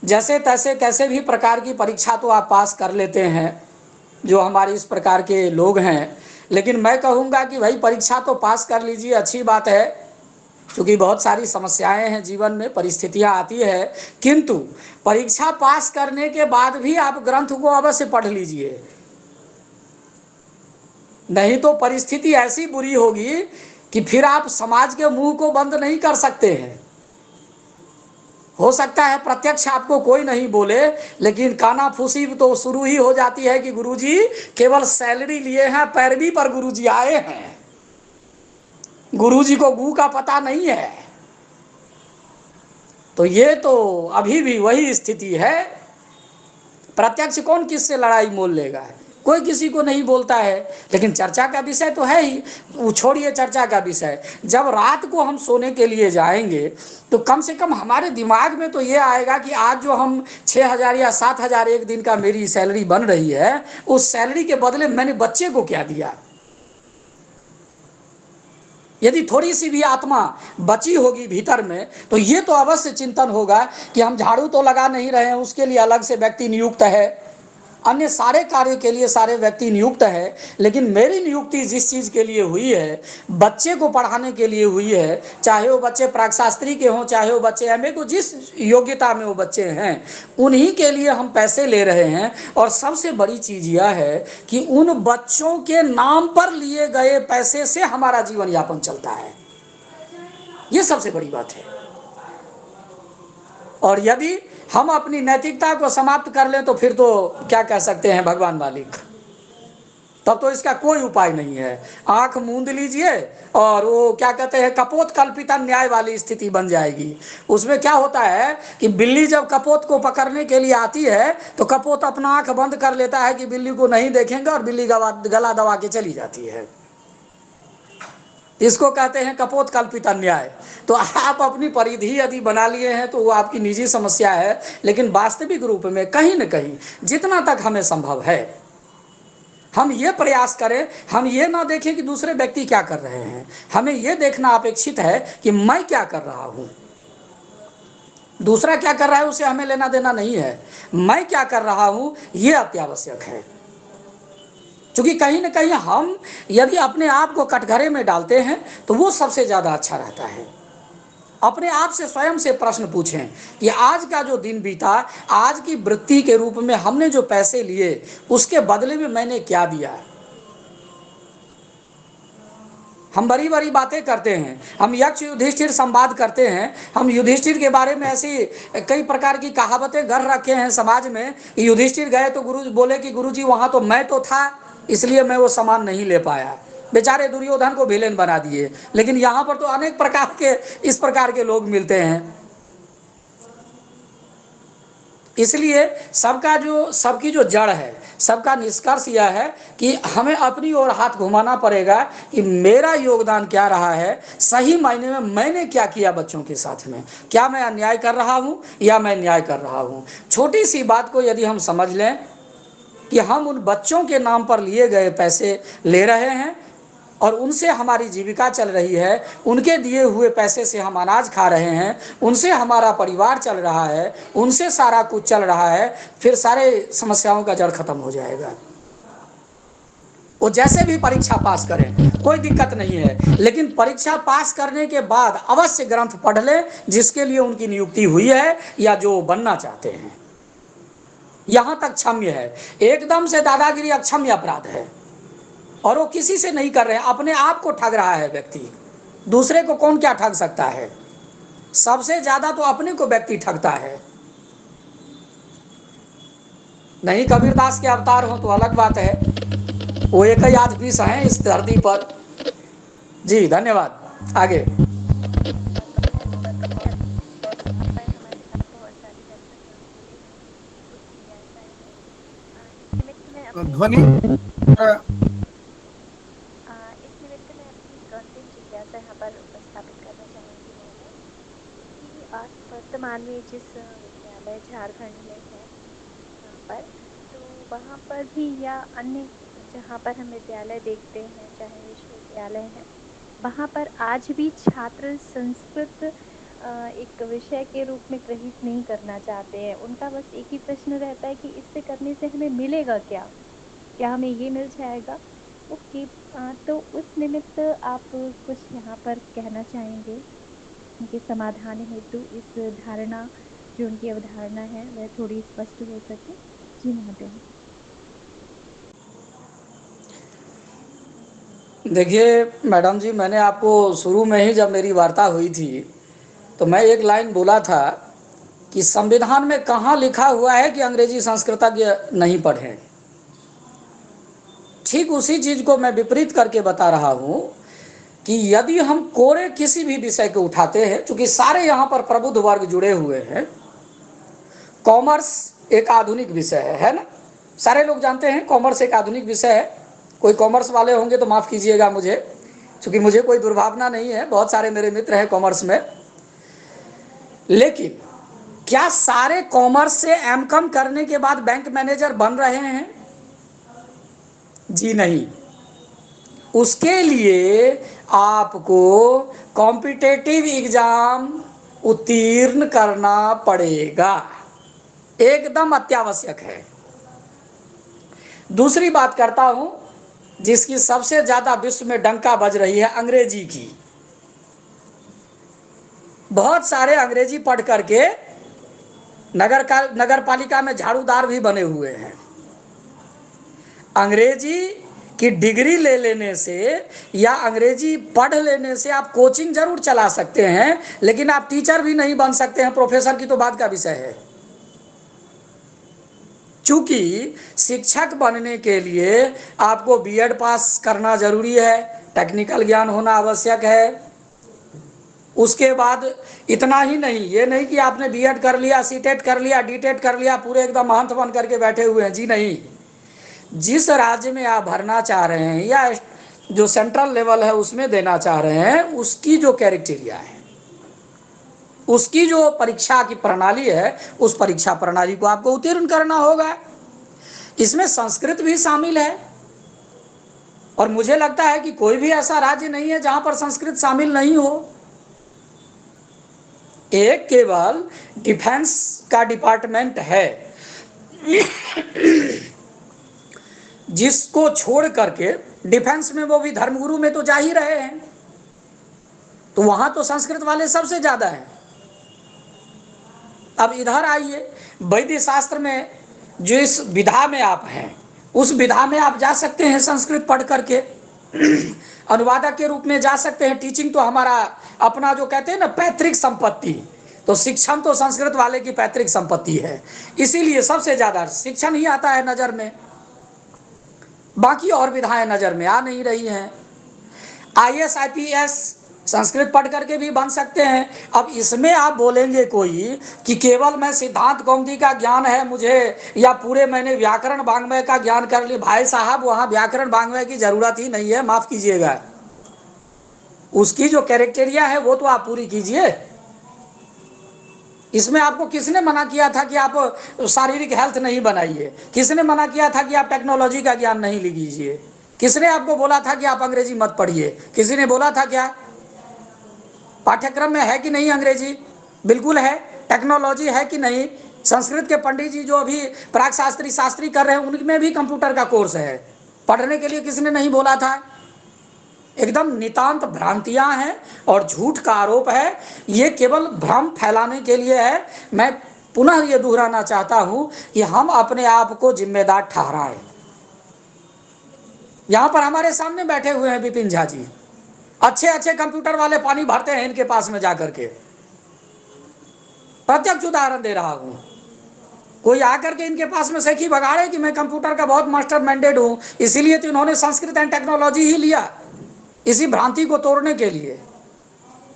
जैसे तैसे कैसे भी प्रकार की परीक्षा तो आप पास कर लेते हैं जो हमारे इस प्रकार के लोग हैं, लेकिन मैं कहूँगा कि भाई परीक्षा तो पास कर लीजिए, अच्छी बात है, क्योंकि बहुत सारी समस्याएं हैं जीवन में, परिस्थितियां आती है, किंतु परीक्षा पास करने के बाद भी आप ग्रंथ को अवश्य पढ़ लीजिए, नहीं तो परिस्थिति ऐसी बुरी होगी कि फिर आप समाज के मुंह को बंद नहीं कर सकते हैं। हो सकता है प्रत्यक्ष आपको कोई नहीं बोले, लेकिन कानाफूसी तो शुरू ही हो जाती है कि गुरुजी केवल सैलरी लिए हैं, पैरवी पर गुरुजी आए हैं, गुरुजी को गू का पता नहीं है। तो ये तो अभी भी वही स्थिति है। प्रत्यक्ष कौन किससे लड़ाई मोल लेगा, कोई किसी को नहीं बोलता है। लेकिन चर्चा का विषय तो है ही, छोड़िए चर्चा का विषय। जब रात को हम सोने के लिए जाएंगे तो कम से कम हमारे दिमाग में तो ये आएगा कि आज जो हम 6,000 या 7,000 एक दिन का मेरी सैलरी बन रही है, उस सैलरी के बदले मैंने बच्चे को क्या दिया। यदि थोड़ी सी भी आत्मा बची होगी भीतर में तो ये तो अवश्य चिंतन होगा कि हम झाड़ू तो लगा नहीं रहे हैं, उसके लिए अलग से व्यक्ति नियुक्त है, अन्य सारे कार्य के लिए सारे व्यक्ति नियुक्त है, लेकिन मेरी नियुक्ति जिस चीज़ के लिए हुई है, बच्चे को पढ़ाने के लिए हुई है, चाहे वो बच्चे प्राकशास्त्री के हों, चाहे वो बच्चे एमए को जिस योग्यता में वो बच्चे हैं, उन्हीं के लिए हम पैसे ले रहे हैं। और सबसे बड़ी चीज़ यह है कि उन बच्चों के नाम पर लिए गए पैसे से हमारा जीवन यापन चलता है, ये सबसे बड़ी बात है। और यदि हम अपनी नैतिकता को समाप्त कर लें तो फिर तो क्या कह सकते हैं भगवान मालिक, तब तो इसका कोई उपाय नहीं है। आंख मूंद लीजिए और वो क्या कहते हैं कपोत कल्पिता न्याय वाली स्थिति बन जाएगी। उसमें क्या होता है कि बिल्ली जब कपोत को पकड़ने के लिए आती है तो कपोत अपना आंख बंद कर लेता है कि बिल्ली को नहीं देखेंगे, और बिल्ली गला दबा के चली जाती है। इसको कहते हैं कपोत कल्पित अन्याय। तो आप अपनी परिधि यदि बना लिए हैं तो वो आपकी निजी समस्या है, लेकिन वास्तविक रूप में कहीं न कहीं जितना तक हमें संभव है हम ये प्रयास करें, हम ये ना देखें कि दूसरे व्यक्ति क्या कर रहे हैं, हमें ये देखना अपेक्षित है कि मैं क्या कर रहा हूँ। दूसरा क्या कर रहा है उसे हमें लेना देना नहीं है, मैं क्या कर रहा हूँ ये अत्यावश्यक है। क्योंकि कहीं ना कहीं हम यदि अपने आप को कटघरे में डालते हैं तो वो सबसे ज़्यादा अच्छा रहता है। अपने आप से स्वयं से प्रश्न पूछें कि आज का जो दिन बीता, आज की वृत्ति के रूप में हमने जो पैसे लिए उसके बदले में मैंने क्या दिया। हम बड़ी बड़ी बातें करते हैं, हम यक्ष युधिष्ठिर संवाद करते हैं, हम युधिष्ठिर के बारे में ऐसी कई प्रकार की कहावतें गढ़ रखे हैं समाज में। युधिष्ठिर गए तो गुरु बोले कि गुरुजी वहाँ तो मैं तो था इसलिए मैं वो सामान नहीं ले पाया, बेचारे दुर्योधन को विलेन बना दिए। लेकिन यहाँ पर तो अनेक प्रकार के इस प्रकार के लोग मिलते हैं। इसलिए सबकी जो जड़ है, सबका निष्कर्ष यह है कि हमें अपनी ओर हाथ घुमाना पड़ेगा कि मेरा योगदान क्या रहा है, सही मायने में मैंने क्या किया बच्चों के साथ में, क्या मैं अन्याय कर रहा हूं या मैं न्याय कर रहा हूं। छोटी सी बात को यदि हम समझ लें कि हम उन बच्चों के नाम पर लिए गए पैसे ले रहे हैं और उनसे हमारी जीविका चल रही है, उनके दिए हुए पैसे से हम अनाज खा रहे हैं, उनसे हमारा परिवार चल रहा है, उनसे सारा कुछ चल रहा है, फिर सारे समस्याओं का जड़ खत्म हो जाएगा। वो जैसे भी परीक्षा पास करें कोई दिक्कत नहीं है, लेकिन परीक्षा पास करने के बाद अवश्य ग्रंथ पढ़ लें जिसके लिए उनकी नियुक्ति हुई है या जो बनना चाहते हैं। यहां तक क्षम्य है, एकदम से दादागिरी अक्षम्य अपराध है और वो किसी से नहीं कर रहे हैं, अपने आप को ठग रहा है व्यक्ति। दूसरे को कौन क्या ठग सकता है? सबसे ज्यादा तो अपने को व्यक्ति ठगता है। नहीं कबीरदास के अवतार हो तो अलग बात है, वो एक ही आध पीस है इस धरती पर। जी धन्यवाद। आगे ध्वनि इस निमित्त मैं अपनी एक अंतिम जिज्ञासा यहाँ पर उपस्थापित करना चाहूँगी महोदय कि आज वर्तमान में जिस विद्यालय झारखंड में है यहाँ पर, तो वहाँ पर भी या अन्य जहाँ पर हम विद्यालय देखते हैं चाहे विश्वविद्यालय है, वहाँ पर आज भी छात्र संस्कृत एक विषय के रूप में ग्रहित नहीं करना चाहते हैं। उनका बस एक ही प्रश्न रहता है कि इससे करने से हमें मिलेगा क्या, क्या हमें ये मिल जाएगा। ओके, तो उस निमित्त आप कुछ यहाँ पर कहना चाहेंगे उनके समाधान हेतु, इस धारणा जो उनकी अवधारणा है वह थोड़ी स्पष्ट हो सके। जी महोदय। देखिए मैडम जी, मैंने आपको शुरू में ही जब मेरी वार्ता हुई थी तो मैं एक लाइन बोला था कि संविधान में कहाँ लिखा हुआ है कि अंग्रेजी संस्कृतज्ञ नहीं पढ़ें। ठीक उसी चीज को मैं विपरीत करके बता रहा हूं कि यदि हम कोरे किसी भी विषय को उठाते हैं, चूंकि सारे यहाँ पर प्रबुद्ध वर्ग जुड़े हुए हैं, कॉमर्स एक आधुनिक विषय है ना, सारे लोग जानते हैं कॉमर्स एक आधुनिक विषय है। कोई कॉमर्स वाले होंगे तो माफ कीजिएगा मुझे, क्योंकि मुझे कोई दुर्भावना नहीं है, बहुत सारे मेरे मित्र हैं कॉमर्स में। लेकिन क्या सारे कॉमर्स से एमकॉम करने के बाद बैंक मैनेजर बन रहे हैं? जी नहीं। उसके लिए आपको कॉम्पिटिटिव एग्जाम उत्तीर्ण करना पड़ेगा, एकदम अत्यावश्यक है। दूसरी बात करता हूं जिसकी सबसे ज्यादा विश्व में डंका बज रही है, अंग्रेजी की। बहुत सारे अंग्रेजी पढ़ करके नगर पालिका में झाड़ूदार भी बने हुए हैं। अंग्रेजी की डिग्री ले लेने से या अंग्रेजी पढ़ लेने से आप कोचिंग जरूर चला सकते हैं, लेकिन आप टीचर भी नहीं बन सकते हैं। प्रोफेसर की तो बात का विषय है। चूंकि शिक्षक बनने के लिए आपको बीएड पास करना जरूरी है, टेक्निकल ज्ञान होना आवश्यक है। उसके बाद इतना ही नहीं, ये नहीं कि आपने बीएड कर लिया, सीटेट कर लिया, डीटेट कर लिया, पूरे एकदम महंत बन करके बैठे हुए हैं। जी नहीं। जिस राज्य में आप भरना चाह रहे हैं या जो सेंट्रल लेवल है उसमें देना चाह रहे हैं, उसकी जो क्राइटेरिया है, उसकी जो परीक्षा की प्रणाली है, उस परीक्षा प्रणाली को आपको उत्तीर्ण करना होगा। इसमें संस्कृत भी शामिल है और मुझे लगता है कि कोई भी ऐसा राज्य नहीं है जहां पर संस्कृत शामिल नहीं हो। एक केवल डिफेंस का डिपार्टमेंट है जिसको छोड़ करके, डिफेंस में वो भी धर्मगुरु में तो जा ही रहे हैं, तो वहां तो संस्कृत वाले सबसे ज्यादा हैं। अब इधर आइए, वैदिक शास्त्र में जिस विधा में आप हैं उस विधा में आप जा सकते हैं संस्कृत पढ़ करके, अनुवादक के रूप में जा सकते हैं। टीचिंग तो हमारा अपना जो कहते हैं ना पैतृक संपत्ति, तो शिक्षण तो संस्कृत वाले की पैतृक संपत्ति है, इसीलिए सबसे ज्यादा शिक्षण ही आता है नजर में, बाकी और विधाएं नजर में आ नहीं रही हैं। आईएएस आईपीएस संस्कृत पढ़ करके भी बन सकते हैं। अब इसमें आप बोलेंगे कोई कि केवल मैं सिद्धांत कौमुदी का ज्ञान है मुझे, या पूरे मैंने व्याकरण वाङ्मय का ज्ञान कर लिया, भाई साहब वहां व्याकरण वाङ्मय की जरूरत ही नहीं है, माफ कीजिएगा। उसकी जो कैरेक्टेरिया है वो तो आप पूरी कीजिए। इसमें आपको किसने मना किया था कि आप शारीरिक हेल्थ नहीं बनाइए? किसने मना किया था कि आप टेक्नोलॉजी का ज्ञान नहीं लीजिए? किसने आपको बोला था कि आप अंग्रेजी मत पढ़िए? किसी ने बोला था क्या? पाठ्यक्रम में है कि नहीं अंग्रेजी? बिल्कुल है। टेक्नोलॉजी है कि नहीं? संस्कृत के पंडित जी जो अभी प्राक शास्त्री शास्त्री कर रहे हैं उनमें भी कंप्यूटर का कोर्स है। पढ़ने के लिए किसने नहीं बोला था? एकदम नितांत भ्रांतियां हैं और झूठ का आरोप है। ये केवल भ्रम फैलाने के लिए है। मैं पुनः ये दोहराना चाहता हूं कि हम अपने आप को जिम्मेदार ठहराएं। यहां पर हमारे सामने बैठे हुए हैं विपिन झा जी, अच्छे अच्छे कंप्यूटर वाले पानी भरते हैं इनके पास में जाकर के। प्रत्यक्ष उदाहरण दे रहा हूं। कोई आकर के इनके पास में सेखी बगाड़े कि मैं कंप्यूटर का बहुत मास्टर माइंडेड हूं, इसीलिए तो इन्होंने संस्कृत एंड टेक्नोलॉजी ही लिया, इसी भ्रांति को तोड़ने के लिए।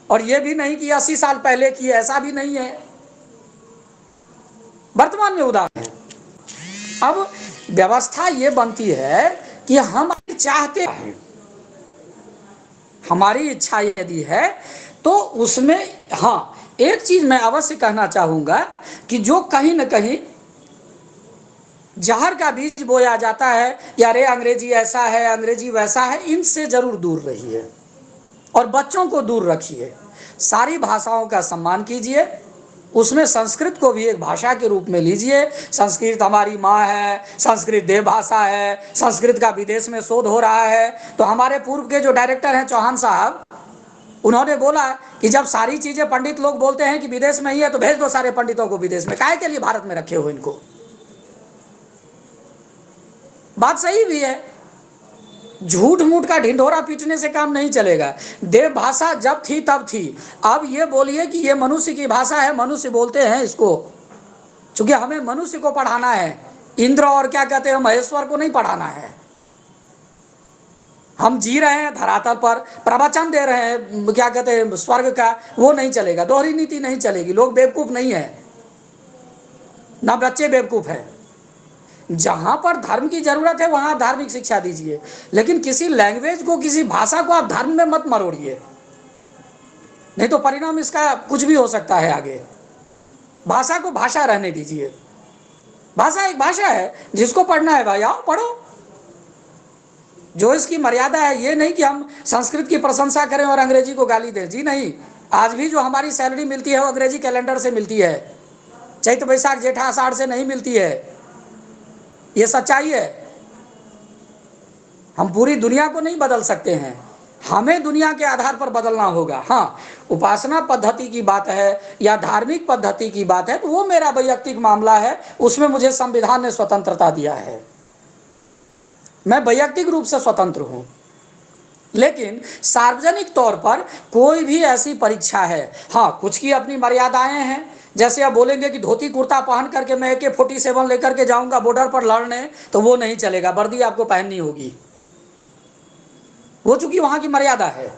और यह भी नहीं कि 80 साल पहले की, ऐसा भी नहीं है, वर्तमान में उदाहरण है। अब व्यवस्था ये बनती है कि हम चाहते हैं, हमारी इच्छा यदि है तो उसमें, हाँ एक चीज मैं अवश्य कहना चाहूंगा कि जो कहीं न कहीं जहर का बीज बोया जाता है, या रे अंग्रेजी ऐसा है, अंग्रेजी वैसा है, इनसे जरूर दूर रहिए और बच्चों को दूर रखिए। सारी भाषाओं का सम्मान कीजिए, उसमें संस्कृत को भी एक भाषा के रूप में लीजिए। संस्कृत हमारी माँ है, संस्कृत देव भाषा है, संस्कृत का विदेश में शोध हो रहा है। तो हमारे पूर्व के जो डायरेक्टर हैं चौहान साहब, उन्होंने बोला कि जब सारी चीजें पंडित लोग बोलते हैं कि विदेश में ही है तो भेज दो सारे पंडितों को विदेश में, काहे के लिए भारत में रखे हो इनको? बात सही भी है। झूठ मूठ का ढिंढोरा पीटने से काम नहीं चलेगा। देव भाषा जब थी तब थी। अब ये बोलिए कि ये मनुष्य की भाषा है, मनुष्य बोलते हैं इसको, क्योंकि हमें मनुष्य को पढ़ाना है, इंद्र और क्या कहते हैं महेश्वर को नहीं पढ़ाना है। हम जी रहे हैं धरातल पर, प्रवचन दे रहे हैं क्या कहते हैं स्वर्ग का, वो नहीं चलेगा। दोहरी नीति नहीं चलेगी। लोग बेवकूफ नहीं है, ना बच्चे बेवकूफ है। जहां पर धर्म की जरूरत है वहां धार्मिक शिक्षा दीजिए, लेकिन किसी लैंग्वेज को, किसी भाषा को आप धर्म में मत मरोड़िए, नहीं तो परिणाम इसका कुछ भी हो सकता है आगे। भाषा को भाषा रहने दीजिए। भाषा एक भाषा है, जिसको पढ़ना है भाई आओ पढ़ो, जो इसकी मर्यादा है। ये नहीं कि हम संस्कृत की प्रशंसा करें और अंग्रेजी को गाली दें, जी नहीं। आज भी जो हमारी सैलरी मिलती है वो अंग्रेजी कैलेंडर से मिलती है, चैत बैसाख जेठा आषाढ़ से नहीं मिलती है। ये सच्चाई है। हम पूरी दुनिया को नहीं बदल सकते हैं, हमें दुनिया के आधार पर बदलना होगा। हाँ, उपासना पद्धति की बात है या धार्मिक पद्धति की बात है तो वो मेरा वैयक्तिक मामला है, उसमें मुझे संविधान ने स्वतंत्रता दिया है, मैं वैयक्तिक रूप से स्वतंत्र हूं। लेकिन सार्वजनिक तौर पर कोई भी ऐसी परीक्षा है, हाँ कुछ की अपनी मर्यादाएं हैं। जैसे आप बोलेंगे कि धोती कुर्ता पहन करके मैं AK-47 लेकर के जाऊंगा बॉर्डर पर लड़ने, तो वो नहीं चलेगा, वर्दी आपको पहननी होगी। वो चूंकि वहां की मर्यादा है,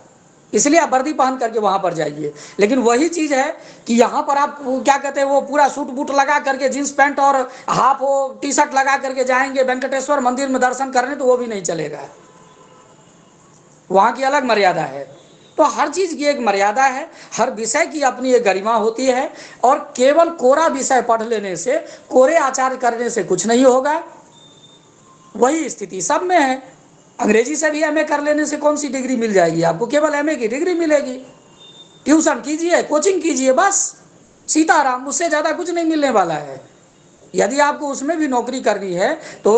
इसलिए आप वर्दी पहन करके वहां पर जाइए। लेकिन वही चीज है कि यहाँ पर आप क्या कहते हैं वो पूरा सूट बूट लगा करके जींस पैंट और हाफ वो टी-शर्ट लगा करके जाएंगे वेंकटेश्वर मंदिर में दर्शन करने, तो वो भी नहीं चलेगा, वहां की अलग मर्यादा है। तो हर चीज की एक मर्यादा है, हर विषय की अपनी एक गरिमा होती है। और केवल कोरा विषय पढ़ लेने से, कोरे आचार करने से कुछ नहीं होगा। वही स्थिति सब में है। अंग्रेजी से भी MA कर लेने से कौन सी डिग्री मिल जाएगी आपको? केवल MA की डिग्री मिलेगी। ट्यूशन कीजिए, कोचिंग कीजिए, बस सीताराम, उससे ज्यादा कुछ नहीं मिलने वाला है। यदि आपको उसमें भी नौकरी करनी है तो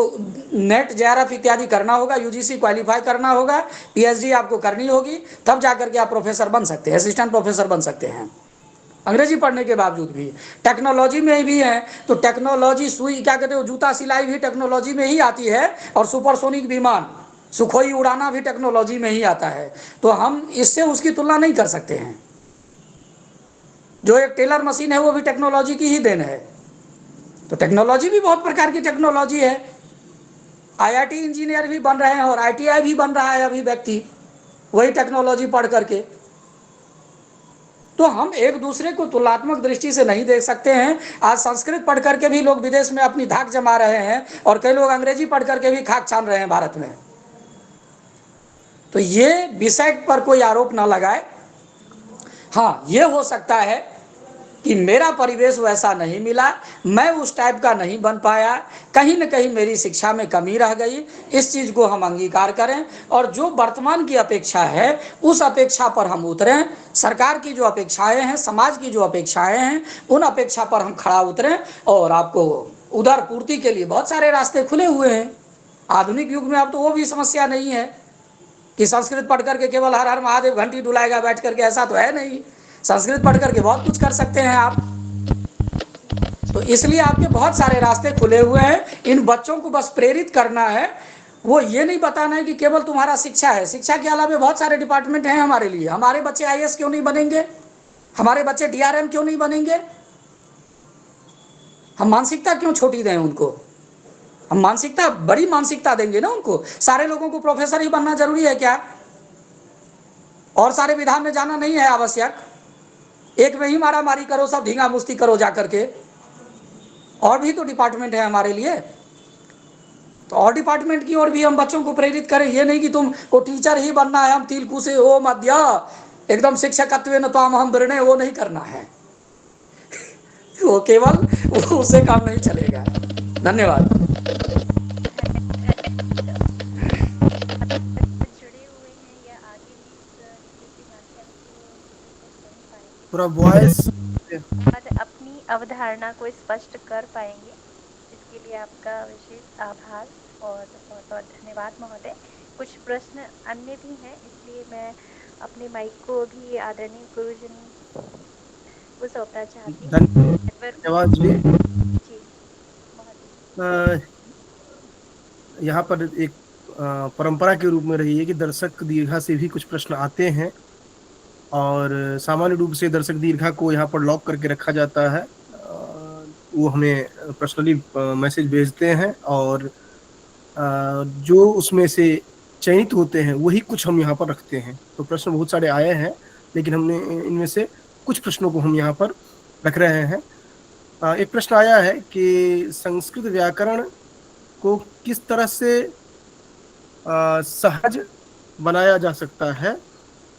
नेट JRF इत्यादि करना होगा, UGC क्वालिफाई करना होगा, PhD आपको करनी होगी, तब जाकर के आप प्रोफेसर बन सकते हैं, असिस्टेंट प्रोफेसर बन सकते हैं अंग्रेजी पढ़ने के बावजूद भी। टेक्नोलॉजी में भी है तो टेक्नोलॉजी, सुई क्या कहते हैं जूता सिलाई भी टेक्नोलॉजी में ही आती है, और सुपरसोनिक विमान सुखोई उड़ाना भी टेक्नोलॉजी में ही आता है। तो हम इससे उसकी तुलना नहीं कर सकते हैं। जो एक टेलर मशीन है वो भी टेक्नोलॉजी की ही देन है। तो टेक्नोलॉजी भी बहुत प्रकार की टेक्नोलॉजी है। IIT इंजीनियर भी बन रहे हैं और ITI भी बन रहा है अभी व्यक्ति, वही टेक्नोलॉजी पढ़ करके। तो हम एक दूसरे को तुलनात्मक दृष्टि से नहीं देख सकते हैं। आज संस्कृत पढ़ करके भी लोग विदेश में अपनी धाक जमा रहे हैं और कई लोग अंग्रेजी पढ़ करके भी खाक छान रहे हैं भारत में। तो ये विषय पर कोई आरोप ना लगाए। हाँ, ये हो सकता है कि मेरा परिवेश वैसा नहीं मिला, मैं उस टाइप का नहीं बन पाया, कहीं न कहीं मेरी शिक्षा में कमी रह गई, इस चीज़ को हम अंगीकार करें और जो वर्तमान की अपेक्षा है उस अपेक्षा पर हम उतरें। सरकार की जो अपेक्षाएं हैं, समाज की जो अपेक्षाएं हैं, उन अपेक्षा पर हम खड़ा उतरें और आपको उदार पूर्ति के लिए बहुत सारे रास्ते खुले हुए हैं। आधुनिक युग में अब तो वो भी समस्या नहीं है कि संस्कृत पढ़ करके केवल हर हर महादेव घंटी डुलाएगा बैठ करके, ऐसा तो है नहीं। संस्कृत पढ़ करके बहुत कुछ कर सकते हैं आप। तो इसलिए आपके बहुत सारे रास्ते खुले हुए हैं। इन बच्चों को बस प्रेरित करना है, वो ये नहीं बताना है कि केवल तुम्हारा शिक्षा है। शिक्षा के अलावा बहुत सारे डिपार्टमेंट हैं हमारे लिए। हमारे बच्चे IAS क्यों नहीं बनेंगे, हमारे बच्चे DRM क्यों नहीं बनेंगे? हम मानसिकता क्यों छोटी दें उनको? हम मानसिकता, बड़ी मानसिकता देंगे ना उनको। सारे लोगों को प्रोफेसर ही बनना जरूरी है क्या? और सारे विधान में जाना नहीं है आवश्यक? एक में ही मारा मारी करो, सब धींगा मुस्ती करो जाकर के। और भी तो डिपार्टमेंट है हमारे लिए, तो और डिपार्टमेंट की ओर भी हम बच्चों को प्रेरित करें। ये नहीं कि तुमको टीचर ही बनना है, हम तिलकुशे ओ मध्य एकदम शिक्षकत्व न त्वाम हम वृणे, वो नहीं करना है। वो केवल उससे काम नहीं चलेगा। धन्यवाद। पूरा वॉइस अपनी अवधारणा को स्पष्ट कर पाएंगे, इसके लिए आपका विशेष आभार और बहुत बहुत धन्यवाद महोदय। कुछ प्रश्न अन्य भी हैं, इसलिए मैं अपने माइक को भी आदरणीय गुरुजन को सौंपना चाहती हूँ। धन्यवाद जी। महोदय, यहाँ पर एक परंपरा के रूप में रही है कि दर्शक दीर्घा से भी कुछ प्रश्न आते हैं और सामान्य रूप से दर्शक दीर्घा को यहाँ पर लॉक करके रखा जाता है। वो हमें पर्सनली मैसेज भेजते हैं और जो उसमें से चयनित होते हैं वही कुछ हम यहाँ पर रखते हैं। तो प्रश्न बहुत सारे आए हैं, लेकिन हमने इनमें से कुछ प्रश्नों को हम यहाँ पर रख रहे हैं। एक प्रश्न आया है कि संस्कृत व्याकरण को किस तरह से सहज बनाया जा सकता है,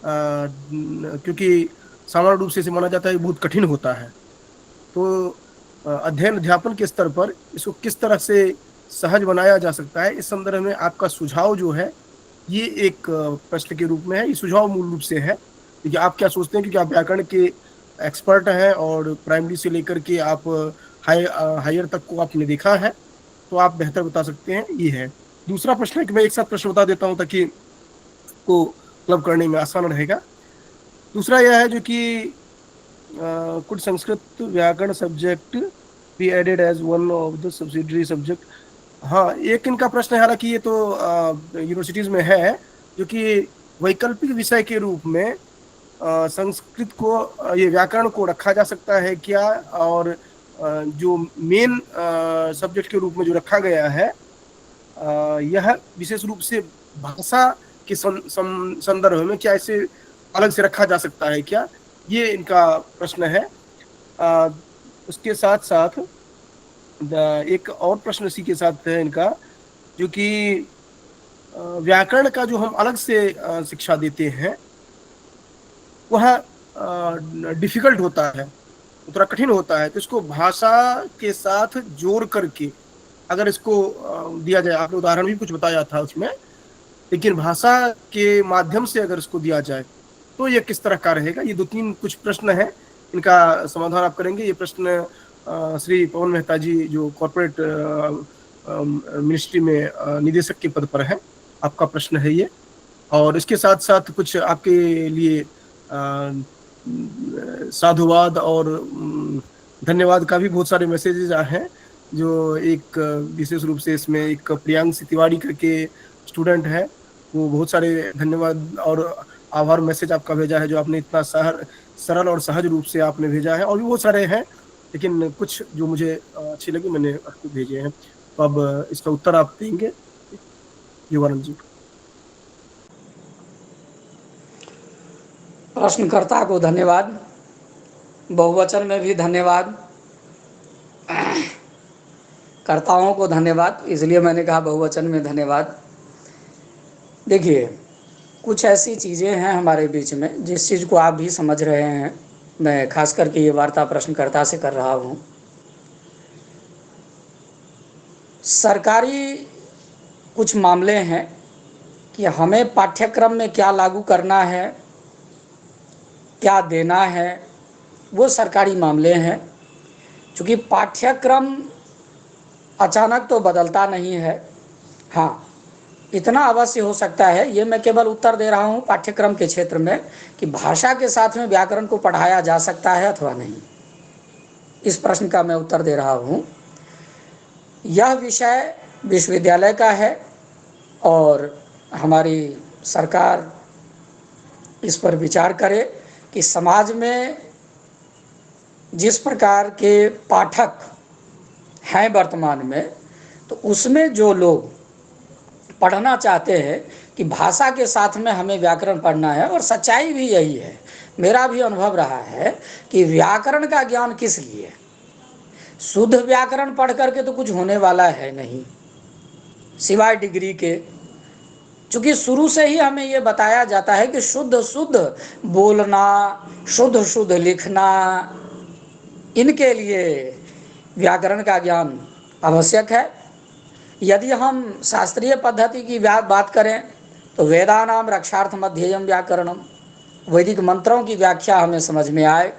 क्योंकि सामान्य रूप से इसे माना जाता है बहुत कठिन होता है। तो अध्ययन अध्यापन के स्तर पर इसको किस तरह से सहज बनाया जा सकता है, इस संदर्भ में आपका सुझाव जो है ये एक प्रश्न के रूप में है। ये सुझाव मूल रूप से है कि आप क्या सोचते हैं, क्योंकि आप व्याकरण के एक्सपर्ट हैं और प्राइमरी से लेकर के आप हायर तक को आपने देखा है, तो आप बेहतर बता सकते हैं। ये है। दूसरा प्रश्न है कि मैं एक साथ प्रश्न बता देता हूँ ताकि को क्लब करने में आसान रहेगा। दूसरा यह है जो कि कुछ संस्कृत व्याकरण subject be added as one of the subsidiary subject. हाँ, एक इनका प्रश्न है, हालांकि ये तो यूनिवर्सिटीज़ में है, जो कि वैकल्पिक विषय के रूप में संस्कृत को, ये व्याकरण को रखा जा सकता है क्या, और जो मेन सब्जेक्ट के रूप में जो रखा गया है यह विशेष रूप से भाषा के संदर्भ में क्या इसे अलग से रखा जा सकता है क्या, ये इनका प्रश्न है। उसके साथ साथ एक और प्रश्न इसी के साथ है इनका, जो कि व्याकरण का जो हम अलग से शिक्षा देते हैं वह डिफिकल्ट होता है, थोड़ा कठिन होता है। तो इसको भाषा के साथ जोड़ करके अगर इसको दिया जाए, आपने उदाहरण भी कुछ बताया था उसमें, लेकिन भाषा के माध्यम से अगर इसको दिया जाए तो ये किस तरह का रहेगा। ये 2-3 कुछ प्रश्न हैं, इनका समाधान आप करेंगे। ये प्रश्न श्री पवन मेहता जी जो कॉर्पोरेट मिनिस्ट्री में निदेशक के पद पर है, आपका प्रश्न है ये। और इसके साथ साथ कुछ आपके लिए साधुवाद और धन्यवाद का भी बहुत सारे मैसेजेस आए हैं, जो एक विशेष रूप से इसमें एक प्रियांश तिवारी करके स्टूडेंट है, वो बहुत सारे धन्यवाद और आभार मैसेज आपका भेजा है, जो आपने इतना सरल और सहज रूप से आपने भेजा है। और भी बहुत सारे हैं, लेकिन कुछ जो मुझे अच्छे लगे मैंने आपको भेजे हैं। तो अब इसका उत्तर आप देंगे युवानंद जी। प्रश्नकर्ता को धन्यवाद। बहुवचन में भी धन्यवाद, कर्ताओं को धन्यवाद, इसलिए मैंने कहा बहुवचन में धन्यवाद। देखिए, कुछ ऐसी चीज़ें हैं हमारे बीच में जिस चीज़ को आप भी समझ रहे हैं, मैं खास करके ये वार्ता प्रश्नकर्ता से कर रहा हूँ। सरकारी कुछ मामले हैं कि हमें पाठ्यक्रम में क्या लागू करना है, क्या देना है, वो सरकारी मामले हैं। क्योंकि पाठ्यक्रम अचानक तो बदलता नहीं है। हाँ, इतना अवश्य हो सकता है, ये मैं केवल उत्तर दे रहा हूँ पाठ्यक्रम के क्षेत्र में, कि भाषा के साथ में व्याकरण को पढ़ाया जा सकता है अथवा नहीं। इस प्रश्न का मैं उत्तर दे रहा हूँ। यह विषय विश्वविद्यालय का है और हमारी सरकार इस पर विचार करे कि समाज में जिस प्रकार के पाठक हैं वर्तमान में, तो उसमें जो लोग पढ़ना चाहते हैं कि भाषा के साथ में हमें व्याकरण पढ़ना है, और सच्चाई भी यही है, मेरा भी अनुभव रहा है कि व्याकरण का ज्ञान किस लिए, शुद्ध व्याकरण पढ़ करके तो कुछ होने वाला है नहीं सिवाय डिग्री के। चूंकि शुरू से ही हमें ये बताया जाता है कि शुद्ध शुद्ध बोलना, शुद्ध शुद्ध लिखना, इनके लिए व्याकरण का ज्ञान आवश्यक है। यदि हम शास्त्रीय पद्धति की बात करें तो वेदानाम रक्षार्थम अध्येयम व्याकरणम, वैदिक मंत्रों की व्याख्या हमें समझ में आए,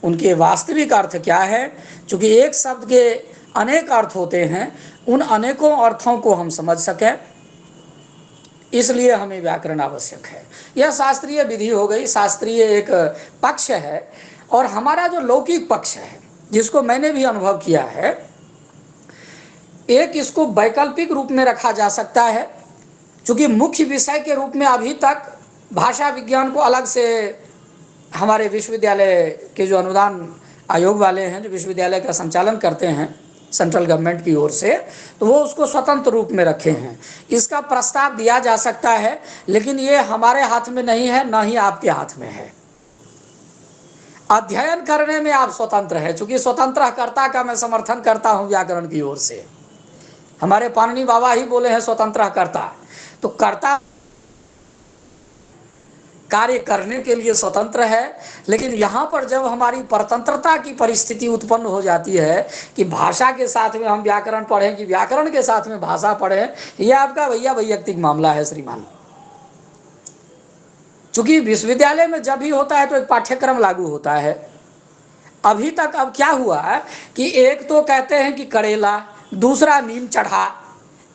उनके वास्तविक अर्थ क्या है। चूँकि एक शब्द के अनेक अर्थ होते हैं, उन अनेकों अर्थों को हम समझ सकें, इसलिए हमें व्याकरण आवश्यक है। यह शास्त्रीय विधि हो गई, शास्त्रीय एक पक्ष है। और हमारा जो लौकिक पक्ष है, जिसको मैंने भी अनुभव किया है, एक इसको वैकल्पिक रूप में रखा जा सकता है। क्योंकि मुख्य विषय के रूप में अभी तक भाषा विज्ञान को अलग से हमारे विश्वविद्यालय के जो अनुदान आयोग वाले हैं, जो विश्वविद्यालय का संचालन करते हैं सेंट्रल गवर्नमेंट की ओर से, तो वो उसको स्वतंत्र रूप में रखे हैं। इसका प्रस्ताव दिया जा सकता है, लेकिन ये हमारे हाथ में नहीं है, ना ही आपके हाथ में है। अध्ययन करने में आप स्वतंत्र है। चूंकि स्वतंत्रकर्ता का मैं समर्थन करता हूं व्याकरण की ओर से, हमारे पाणिनि बाबा ही बोले हैं स्वतंत्रकर्ता, तो कर्ता कार्य करने के लिए स्वतंत्र है। लेकिन यहाँ पर जब हमारी परतंत्रता की परिस्थिति उत्पन्न हो जाती है कि भाषा के साथ में हम व्याकरण पढ़ें कि व्याकरण के साथ में भाषा पढ़ें, यह आपका भैया वैयक्तिक मामला है श्रीमान। चूंकि विश्वविद्यालय में जब भी होता है तो एक पाठ्यक्रम लागू होता है। अभी तक अब क्या हुआ है कि एक तो कहते हैं कि करेला, दूसरा नीम चढ़ा।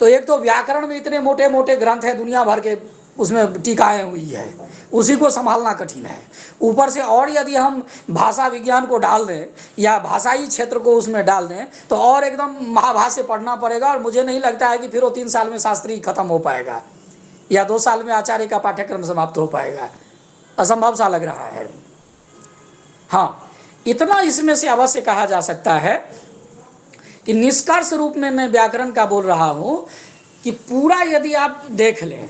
तो एक तो व्याकरण में इतने मोटे मोटे ग्रंथ है, दुनिया भर के उसमें टीकाएं हुई है, उसी को संभालना कठिन है। ऊपर से और यदि हम भाषा विज्ञान को डाल दें या भाषाई क्षेत्र को उसमें डाल दें तो और एकदम महाभाष्य पढ़ना पड़ेगा। और मुझे नहीं लगता है कि फिर वो 3 साल में शास्त्री खत्म हो पाएगा या 2 साल में आचार्य का पाठ्यक्रम समाप्त हो पाएगा, असंभव सा लग रहा है। हाँ, इतना इसमें से अवश्य कहा जा सकता है कि निष्कर्ष रूप में मैं व्याकरण का बोल रहा हूं कि पूरा यदि आप देख लें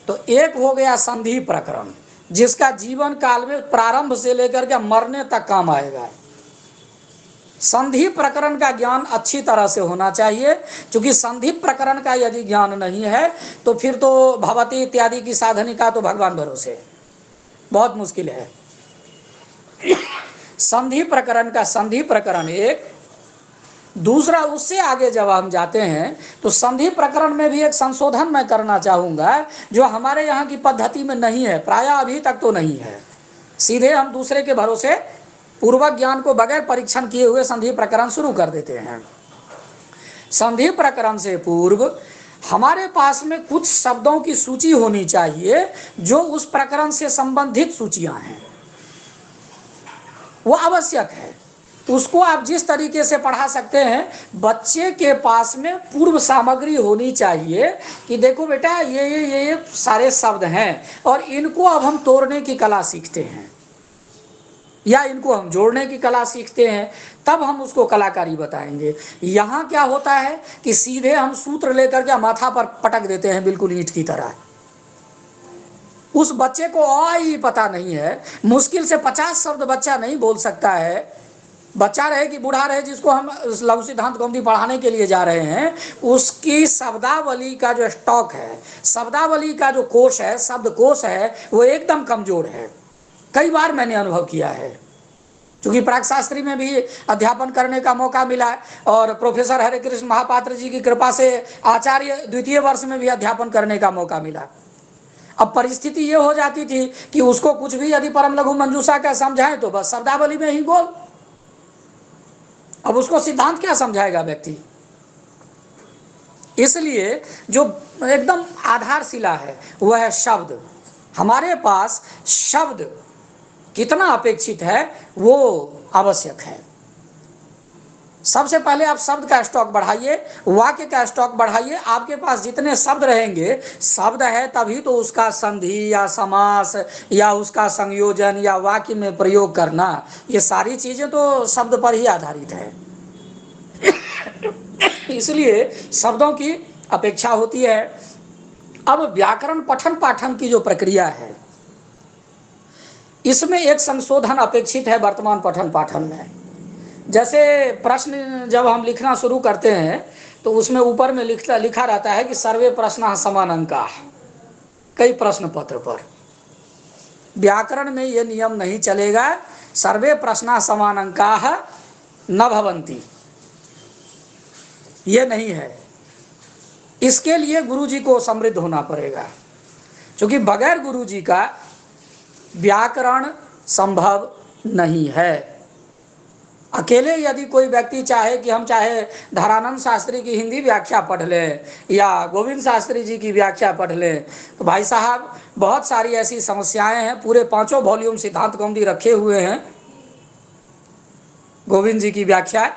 तो एक हो गया संधि प्रकरण, जिसका जीवन काल में प्रारंभ से लेकर के मरने तक काम आएगा। संधि प्रकरण का ज्ञान अच्छी तरह से होना चाहिए, क्योंकि संधि प्रकरण का यदि ज्ञान नहीं है तो फिर तो भवती इत्यादि की साधनिका तो भगवान भरोसे बहुत मुश्किल है। संधि प्रकरण का संधि प्रकरण एक, दूसरा उससे आगे जब हम जाते हैं तो संधि प्रकरण में भी एक संशोधन मैं करना चाहूँगा जो हमारे यहाँ की पद्धति में नहीं है, प्रायः अभी तक तो नहीं है। सीधे हम दूसरे के भरोसे पूर्वक ज्ञान को बगैर परीक्षण किए हुए संधि प्रकरण शुरू कर देते हैं। संधि प्रकरण से पूर्व हमारे पास में कुछ शब्दों की सूची होनी चाहिए जो उस प्रकरण से संबंधित सूचियां हैं, वो आवश्यक है। उसको आप जिस तरीके से पढ़ा सकते हैं, बच्चे के पास में पूर्व सामग्री होनी चाहिए कि देखो बेटा ये सारे शब्द हैं और इनको अब हम तोड़ने की कला सीखते हैं या इनको हम जोड़ने की कला सीखते हैं, तब हम उसको कलाकारी बताएंगे। यहाँ क्या होता है कि सीधे हम सूत्र लेकर के माथा पर पटक देते हैं बिल्कुल ईंट की तरह। उस बच्चे को ही पता नहीं है, मुश्किल से 50 शब्द बच्चा नहीं बोल सकता है। बच्चा रहे कि बूढ़ा रहे, जिसको हम लघु सिद्धांत कौमुदी पढ़ाने के लिए जा रहे हैं, उसकी शब्दावली का जो स्टॉक है, शब्दावली का जो कोश है, शब्द कोश है, वो एकदम कमजोर है। कई बार मैंने अनुभव किया है, क्योंकि प्राकशास्त्री में भी अध्यापन करने का मौका मिला और प्रोफेसर हरे कृष्ण महापात्र जी की कृपा से आचार्य द्वितीय वर्ष में भी अध्यापन करने का मौका मिला। अब परिस्थिति ये हो जाती थी कि उसको कुछ भी यदि परम लघु मंजूषा का समझाएं तो बस शब्दावली में ही बोल। अब उसको सिद्धांत क्या समझाएगा व्यक्ति। इसलिए जो एकदम आधारशिला है वह है शब्द। हमारे पास शब्द कितना अपेक्षित है वो आवश्यक है। सबसे पहले आप शब्द का स्टॉक बढ़ाइए, वाक्य का स्टॉक बढ़ाइए। आपके पास जितने शब्द रहेंगे, शब्द है तभी तो उसका संधि या समास या उसका संयोजन या वाक्य में प्रयोग करना, ये सारी चीजें तो शब्द पर ही आधारित है। इसलिए शब्दों की अपेक्षा होती है। अब व्याकरण पठन पाठन की जो प्रक्रिया है, इसमें एक संशोधन अपेक्षित है वर्तमान पठन पाठन में। जैसे प्रश्न जब हम लिखना शुरू करते हैं तो उसमें ऊपर में लिखा रहता है कि सर्वे प्रश्न समान अंका, कई प्रश्न पत्र पर। व्याकरण में ये नियम नहीं चलेगा, सर्वे प्रश्न समान अंका न भवंती, ये नहीं है। इसके लिए गुरु जी को समृद्ध होना पड़ेगा, क्योंकि बगैर गुरु जी का व्याकरण संभव नहीं है। अकेले यदि कोई व्यक्ति चाहे कि हम चाहे धरानंद शास्त्री की हिंदी व्याख्या पढ़ लें या गोविंद शास्त्री जी की व्याख्या पढ़ लें, तो भाई साहब बहुत सारी ऐसी समस्याएं हैं। पूरे 5 वॉल्यूम सिद्धांत कौमुदी रखे हुए हैं गोविंद जी की व्याख्या,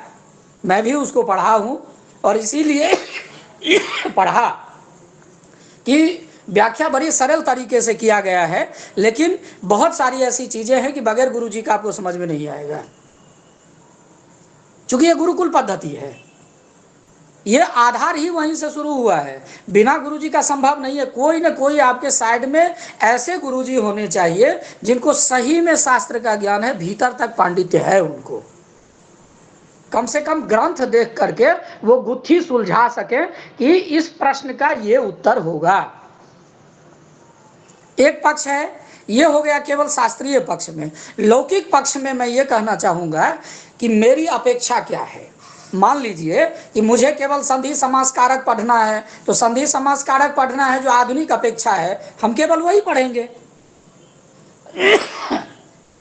मैं भी उसको पढ़ा हूं और इसीलिए पढ़ा कि व्याख्या बड़ी सरल तरीके से किया गया है, लेकिन बहुत सारी ऐसी चीजें हैं कि बगैर गुरु जी का आपको समझ में नहीं आएगा, क्योंकि ये गुरुकुल पद्धति है। ये आधार ही वहीं से शुरू हुआ है, बिना गुरुजी का संभव नहीं है। कोई ना कोई आपके साइड में ऐसे गुरुजी होने चाहिए जिनको सही में शास्त्र का ज्ञान है, भीतर तक पांडित्य है उनको। कम से कम ग्रंथ देख करके वो गुत्थी सुलझा सके कि इस प्रश्न का ये उत्तर होगा। एक पक्ष है, ये हो गया केवल शास्त्रीय पक्ष में। लौकिक पक्ष में मैं ये कहना चाहूंगा कि मेरी अपेक्षा क्या है। मान लीजिए कि मुझे केवल संधि समास कारक पढ़ना है, तो संधि समास कारक पढ़ना है जो आधुनिक अपेक्षा है, हम केवल वही पढ़ेंगे।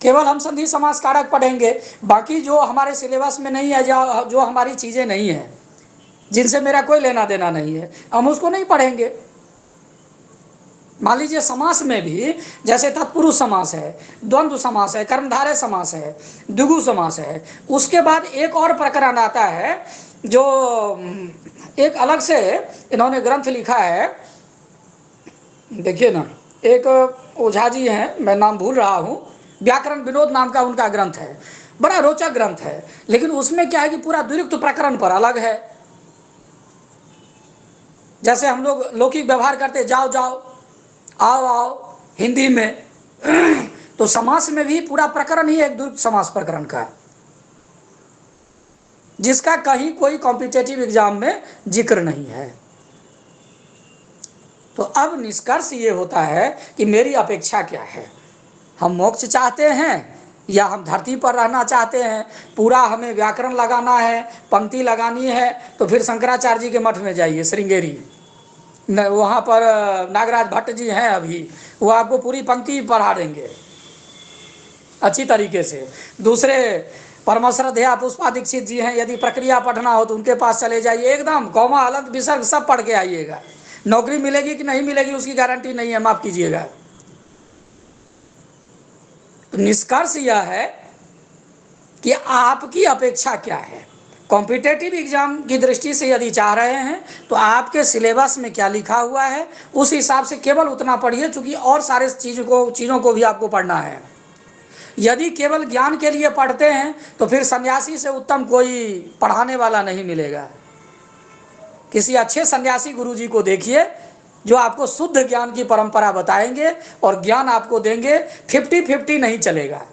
केवल हम संधि समास कारक पढ़ेंगे, बाकी जो हमारे सिलेबस में नहीं है, जो हमारी चीजें नहीं है, जिनसे मेरा कोई लेना देना नहीं है, हम उसको नहीं पढ़ेंगे। मान लीजिए समास में भी जैसे तत्पुरुष समास है, द्वंद्व समास है, कर्मधारय समास है, द्विगु समास है। उसके बाद एक और प्रकरण आता है जो एक अलग से इन्होंने ग्रंथ लिखा है। देखिए ना, एक ओझा जी हैं, मैं नाम भूल रहा हूँ, व्याकरण विनोद नाम का उनका ग्रंथ है, बड़ा रोचक ग्रंथ है। लेकिन उसमें क्या है कि पूरा द्विरुक्त प्रकरण पर अलग है। जैसे हम लोग लौकिक व्यवहार करते, जाओ जाओ, आओ आओ हिंदी में, तो समास में भी पूरा प्रकरण ही एक द्विरुक्त समास प्रकरण का, जिसका कहीं कोई कॉम्पिटिटिव एग्जाम में जिक्र नहीं है। तो अब निष्कर्ष ये होता है कि मेरी अपेक्षा क्या है। हम मोक्ष चाहते हैं या हम धरती पर रहना चाहते हैं? पूरा हमें व्याकरण लगाना है, पंक्ति लगानी है, तो फिर शंकराचार्य जी के मठ में जाइए श्रृंगेरी, वहाँ पर नागराज भट्ट जी हैं अभी, वो आपको पूरी पंक्ति पढ़ा देंगे अच्छी तरीके से। दूसरे परम श्रद्धेय पुष्पा दीक्षित जी हैं, यदि प्रक्रिया पढ़ना हो तो उनके पास चले जाइए, एकदम कौमा अलग विसर्ग सब पढ़ के आइएगा। नौकरी मिलेगी कि नहीं मिलेगी उसकी गारंटी नहीं है, माफ कीजिएगा। तो निष्कर्ष यह है कि आपकी अपेक्षा क्या है। कॉम्पिटेटिव एग्जाम की दृष्टि से यदि चाह रहे हैं तो आपके सिलेबस में क्या लिखा हुआ है उस हिसाब से केवल उतना पढ़िए, क्योंकि और सारे चीज़ों को भी आपको पढ़ना है। यदि केवल ज्ञान के लिए पढ़ते हैं तो फिर सन्यासी से उत्तम कोई पढ़ाने वाला नहीं मिलेगा। किसी अच्छे सन्यासी गुरुजी को देखिए जो आपको शुद्ध ज्ञान की परंपरा बताएंगे और ज्ञान आपको देंगे। 50-50 नहीं चलेगा,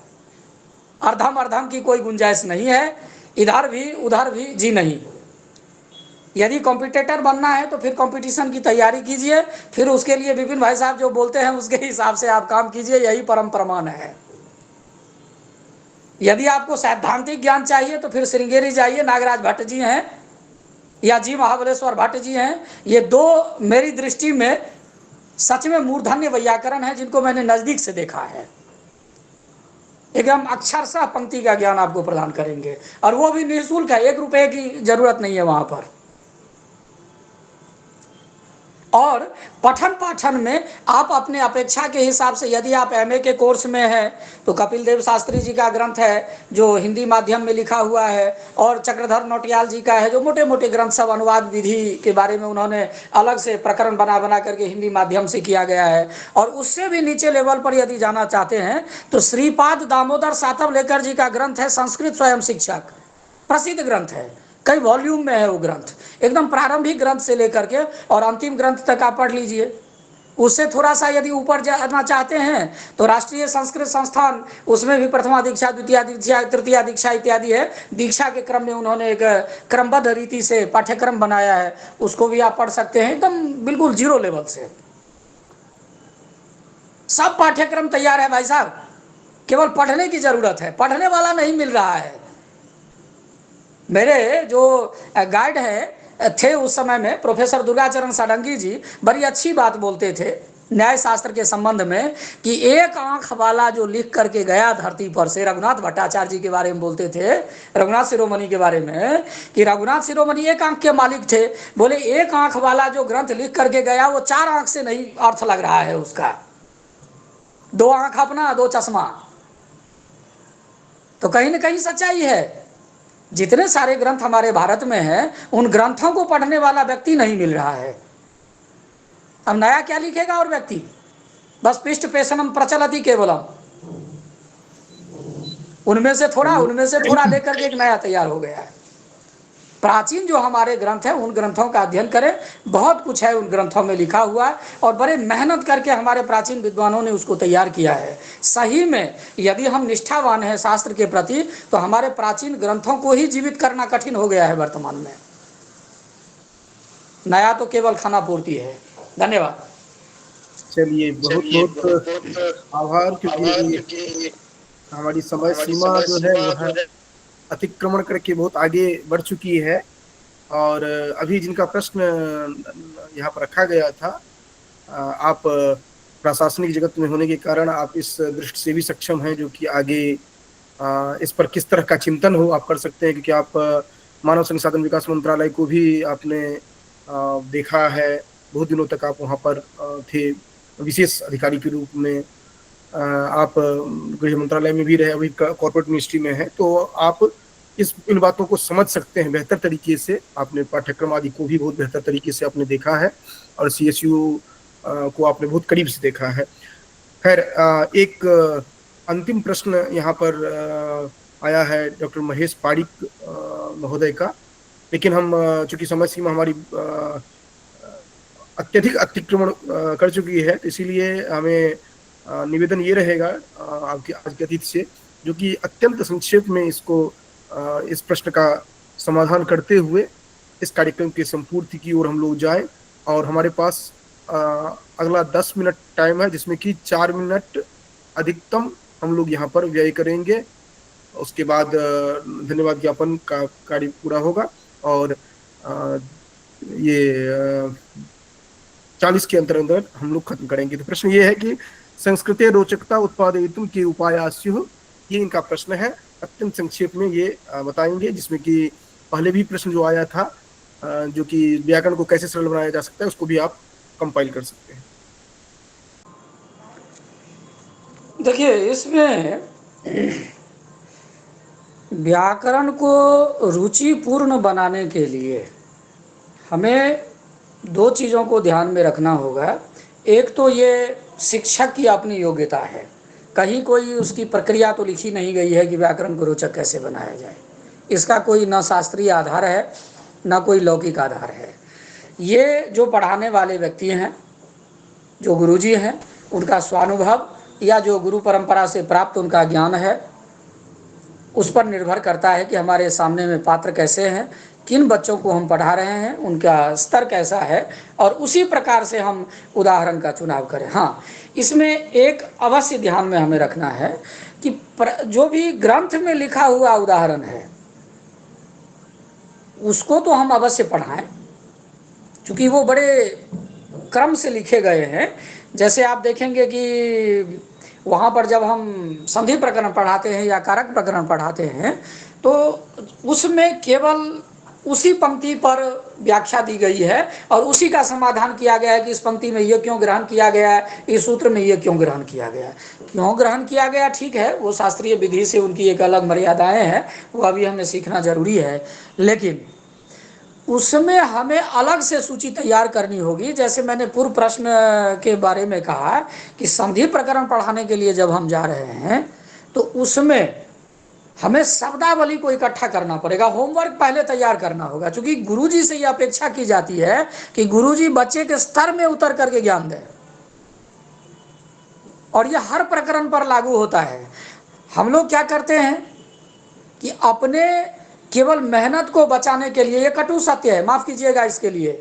अर्धम अर्धम की कोई गुंजाइश नहीं है, इधर भी उधर भी जी नहीं। यदि कॉम्पिटिटर बनना है तो फिर कंपटीशन की तैयारी कीजिए, फिर उसके लिए विपिन भाई साहब जो बोलते हैं उसके हिसाब से आप काम कीजिए, यही परम प्रमाण है। यदि आपको सैद्धांतिक ज्ञान चाहिए तो फिर श्रृंगेरी जाइए, नागराज भट्ट जी हैं या जी महाबलेश्वर भट्ट जी हैं। ये दो मेरी दृष्टि में सच में मूर्धन्य वैयाकरण है, जिनको मैंने नजदीक से देखा है। एकदम अक्षरशः पंक्ति का ज्ञान आपको प्रदान करेंगे, और वो भी निःशुल्क है, 1 रुपए की जरूरत नहीं है वहां पर। और पठन पाठन में आप अपने अपेक्षा के हिसाब से, यदि आप एमए के कोर्स में हैं तो कपिल देव शास्त्री जी का ग्रंथ है जो हिंदी माध्यम में लिखा हुआ है, और चक्रधर नौटियाल जी का है जो मोटे मोटे ग्रंथ सब अनुवाद विधि के बारे में उन्होंने अलग से प्रकरण बना बना करके हिंदी माध्यम से किया गया है। और उससे भी नीचे लेवल पर यदि जाना चाहते हैं तो श्रीपाद दामोदर सातवलेकर जी का ग्रंथ है संस्कृत स्वयं शिक्षक, प्रसिद्ध ग्रंथ है, कई वॉल्यूम में है वो ग्रंथ, एकदम प्रारंभिक ग्रंथ से लेकर के और अंतिम ग्रंथ तक आप पढ़ लीजिए। उससे थोड़ा सा यदि ऊपर जाना चाहते हैं तो राष्ट्रीय संस्कृत संस्थान, उसमें भी प्रथमा दीक्षा, द्वितीय दीक्षा, तृतीय दीक्षा इत्यादि है। दीक्षा के क्रम में उन्होंने एक क्रमबद्ध रीति से पाठ्यक्रम बनाया है, उसको भी आप पढ़ सकते हैं, एकदम बिल्कुल 0 लेवल से सब पाठ्यक्रम तैयार है भाई साहब, केवल पढ़ने की जरूरत है, पढ़ने वाला नहीं मिल रहा है। मेरे जो गाइड थे उस समय में प्रोफेसर दुर्गाचरण सारंगी जी बड़ी अच्छी बात बोलते थे न्याय शास्त्र के संबंध में, कि एक आंख वाला जो लिख करके गया धरती पर से, रघुनाथ भट्टाचार्य जी के बारे में बोलते थे, रघुनाथ शिरोमणि के बारे में, कि रघुनाथ शिरोमणि एक आंख के मालिक थे। बोले एक आंख वाला जो ग्रंथ लिख करके गया वो 4 आंख से नहीं अर्थ लग रहा है उसका, 2 आंख अपना 2 चश्मा। तो कहीं ना कहीं सच्चाई है। जितने सारे ग्रंथ हमारे भारत में हैं उन ग्रंथों को पढ़ने वाला व्यक्ति नहीं मिल रहा है। अब नया क्या लिखेगा और व्यक्ति, बस पिष्ट पेशनम प्रचलति केवलम, उनमें से थोड़ा लेकर के एक नया तैयार हो गया है। प्राचीन जो हमारे ग्रंथ हैं उन ग्रंथों का अध्ययन करें, बहुत कुछ है उन ग्रंथों में लिखा हुआ है, और बड़े मेहनत करके हमारे प्राचीन विद्वानों ने उसको तैयार किया है। सही में यदि हम निष्ठावान हैं शास्त्र के प्रति तो हमारे प्राचीन ग्रंथों को ही जीवित करना कठिन हो गया है वर्तमान में। नया तो केवल खाना पूर्ति है। धन्यवाद। चलिए, बहुत बहुत आभार, क्योंकि हमारी समय सीमा जो है वह अतिक्रमण करके बहुत आगे बढ़ चुकी है। और अभी जिनका प्रश्न यहाँ पर रखा गया था, आप प्रशासनिक जगत में होने के कारण आप इस दृष्टि से भी सक्षम हैं, जो कि आगे इस पर किस तरह का चिंतन हो आप कर सकते हैं, क्योंकि आप मानव संसाधन विकास मंत्रालय को भी आपने देखा है, बहुत दिनों तक आप वहाँ पर थे विशेष अधिकारी के रूप में, आप गृह मंत्रालय में भी रहे, अभी कॉर्पोरेट मिनिस्ट्री में है, तो आप इन बातों को समझ सकते हैं बेहतर तरीके से। आपने पाठ्यक्रम आदि को भी बहुत बेहतर तरीके से आपने देखा है, और CSU को आपने बहुत करीब से देखा है। खैर, एक अंतिम प्रश्न यहाँ पर आया है डॉक्टर महेश पारिक महोदय का, लेकिन हम चूंकि समय सीमा हमारी अत्यधिक अतिक्रमण कर चुकी है, तो इसीलिए हमें निवेदन ये रहेगा आपके आज के अतिथि से, जो कि अत्यंत संक्षेप में इस प्रश्न का समाधान करते हुए इस कार्यक्रम की संपूर्ति की ओर हम लोग जाएं। और हमारे पास अगला 10 मिनट टाइम है, जिसमें कि 4 मिनट अधिकतम हम लोग यहाँ पर व्यय करेंगे। उसके बाद धन्यवाद ज्ञापन का कार्य पूरा होगा, और ये 40 के अंदर हम लोग खत्म करेंगे। तो प्रश्न ये है कि संस्कृते रोचकता उत्पादयितुं के उपायाः स्युः, ये इनका प्रश्न है। अत्यंत संक्षेप में ये बताएंगे, जिसमें कि पहले भी प्रश्न जो आया था, जो कि व्याकरण को कैसे सरल बनाया जा सकता है, उसको भी आप कंपाइल कर सकते हैं। देखिए, इसमें व्याकरण को रुचिपूर्ण बनाने के लिए हमें 2 चीज़ों को ध्यान में रखना होगा। एक तो ये शिक्षक की अपनी योग्यता है, कहीं कोई उसकी प्रक्रिया तो लिखी नहीं गई है कि व्याकरण को रोचक कैसे बनाया जाए, इसका कोई न शास्त्रीय आधार है न कोई लौकिक आधार है। ये जो पढ़ाने वाले व्यक्ति हैं जो गुरुजी हैं उनका स्वानुभव या जो गुरु परंपरा से प्राप्त उनका ज्ञान है, उस पर निर्भर करता है कि हमारे सामने में पात्र कैसे हैं, किन बच्चों को हम पढ़ा रहे हैं, उनका स्तर कैसा है, और उसी प्रकार से हम उदाहरण का चुनाव करें। हाँ, इसमें एक अवश्य ध्यान में हमें रखना है कि जो भी ग्रंथ में लिखा हुआ उदाहरण है उसको तो हम अवश्य पढ़ाएं, क्योंकि वो बड़े क्रम से लिखे गए हैं। जैसे आप देखेंगे कि वहाँ पर जब हम संधि प्रकरण पढ़ाते हैं या कारक प्रकरण पढ़ाते हैं तो उसमें केवल उसी पंक्ति पर व्याख्या दी गई है और उसी का समाधान किया गया है कि इस पंक्ति में ये क्यों ग्रहण किया गया है, इस सूत्र में ये क्यों ग्रहण किया गया है। क्यों ग्रहण किया गया, ठीक है, वो शास्त्रीय विधि से उनकी एक अलग मर्यादाएं हैं, वो अभी हमें सीखना जरूरी है, लेकिन उसमें हमें अलग से सूची तैयार करनी होगी। जैसे मैंने पूर्व प्रश्न के बारे में कहा कि संधि प्रकरण पढ़ाने के लिए जब हम जा रहे हैं तो उसमें हमें शब्दावली को इकट्ठा करना पड़ेगा, होमवर्क पहले तैयार करना होगा, क्योंकि गुरुजी से यह अपेक्षा की जाती है कि गुरुजी बच्चे के स्तर में उतर करके ज्ञान दें, और यह हर प्रकरण पर लागू होता है। हम लोग क्या करते हैं कि अपने केवल मेहनत को बचाने के लिए, ये कटु सत्य है, माफ कीजिएगा इसके लिए,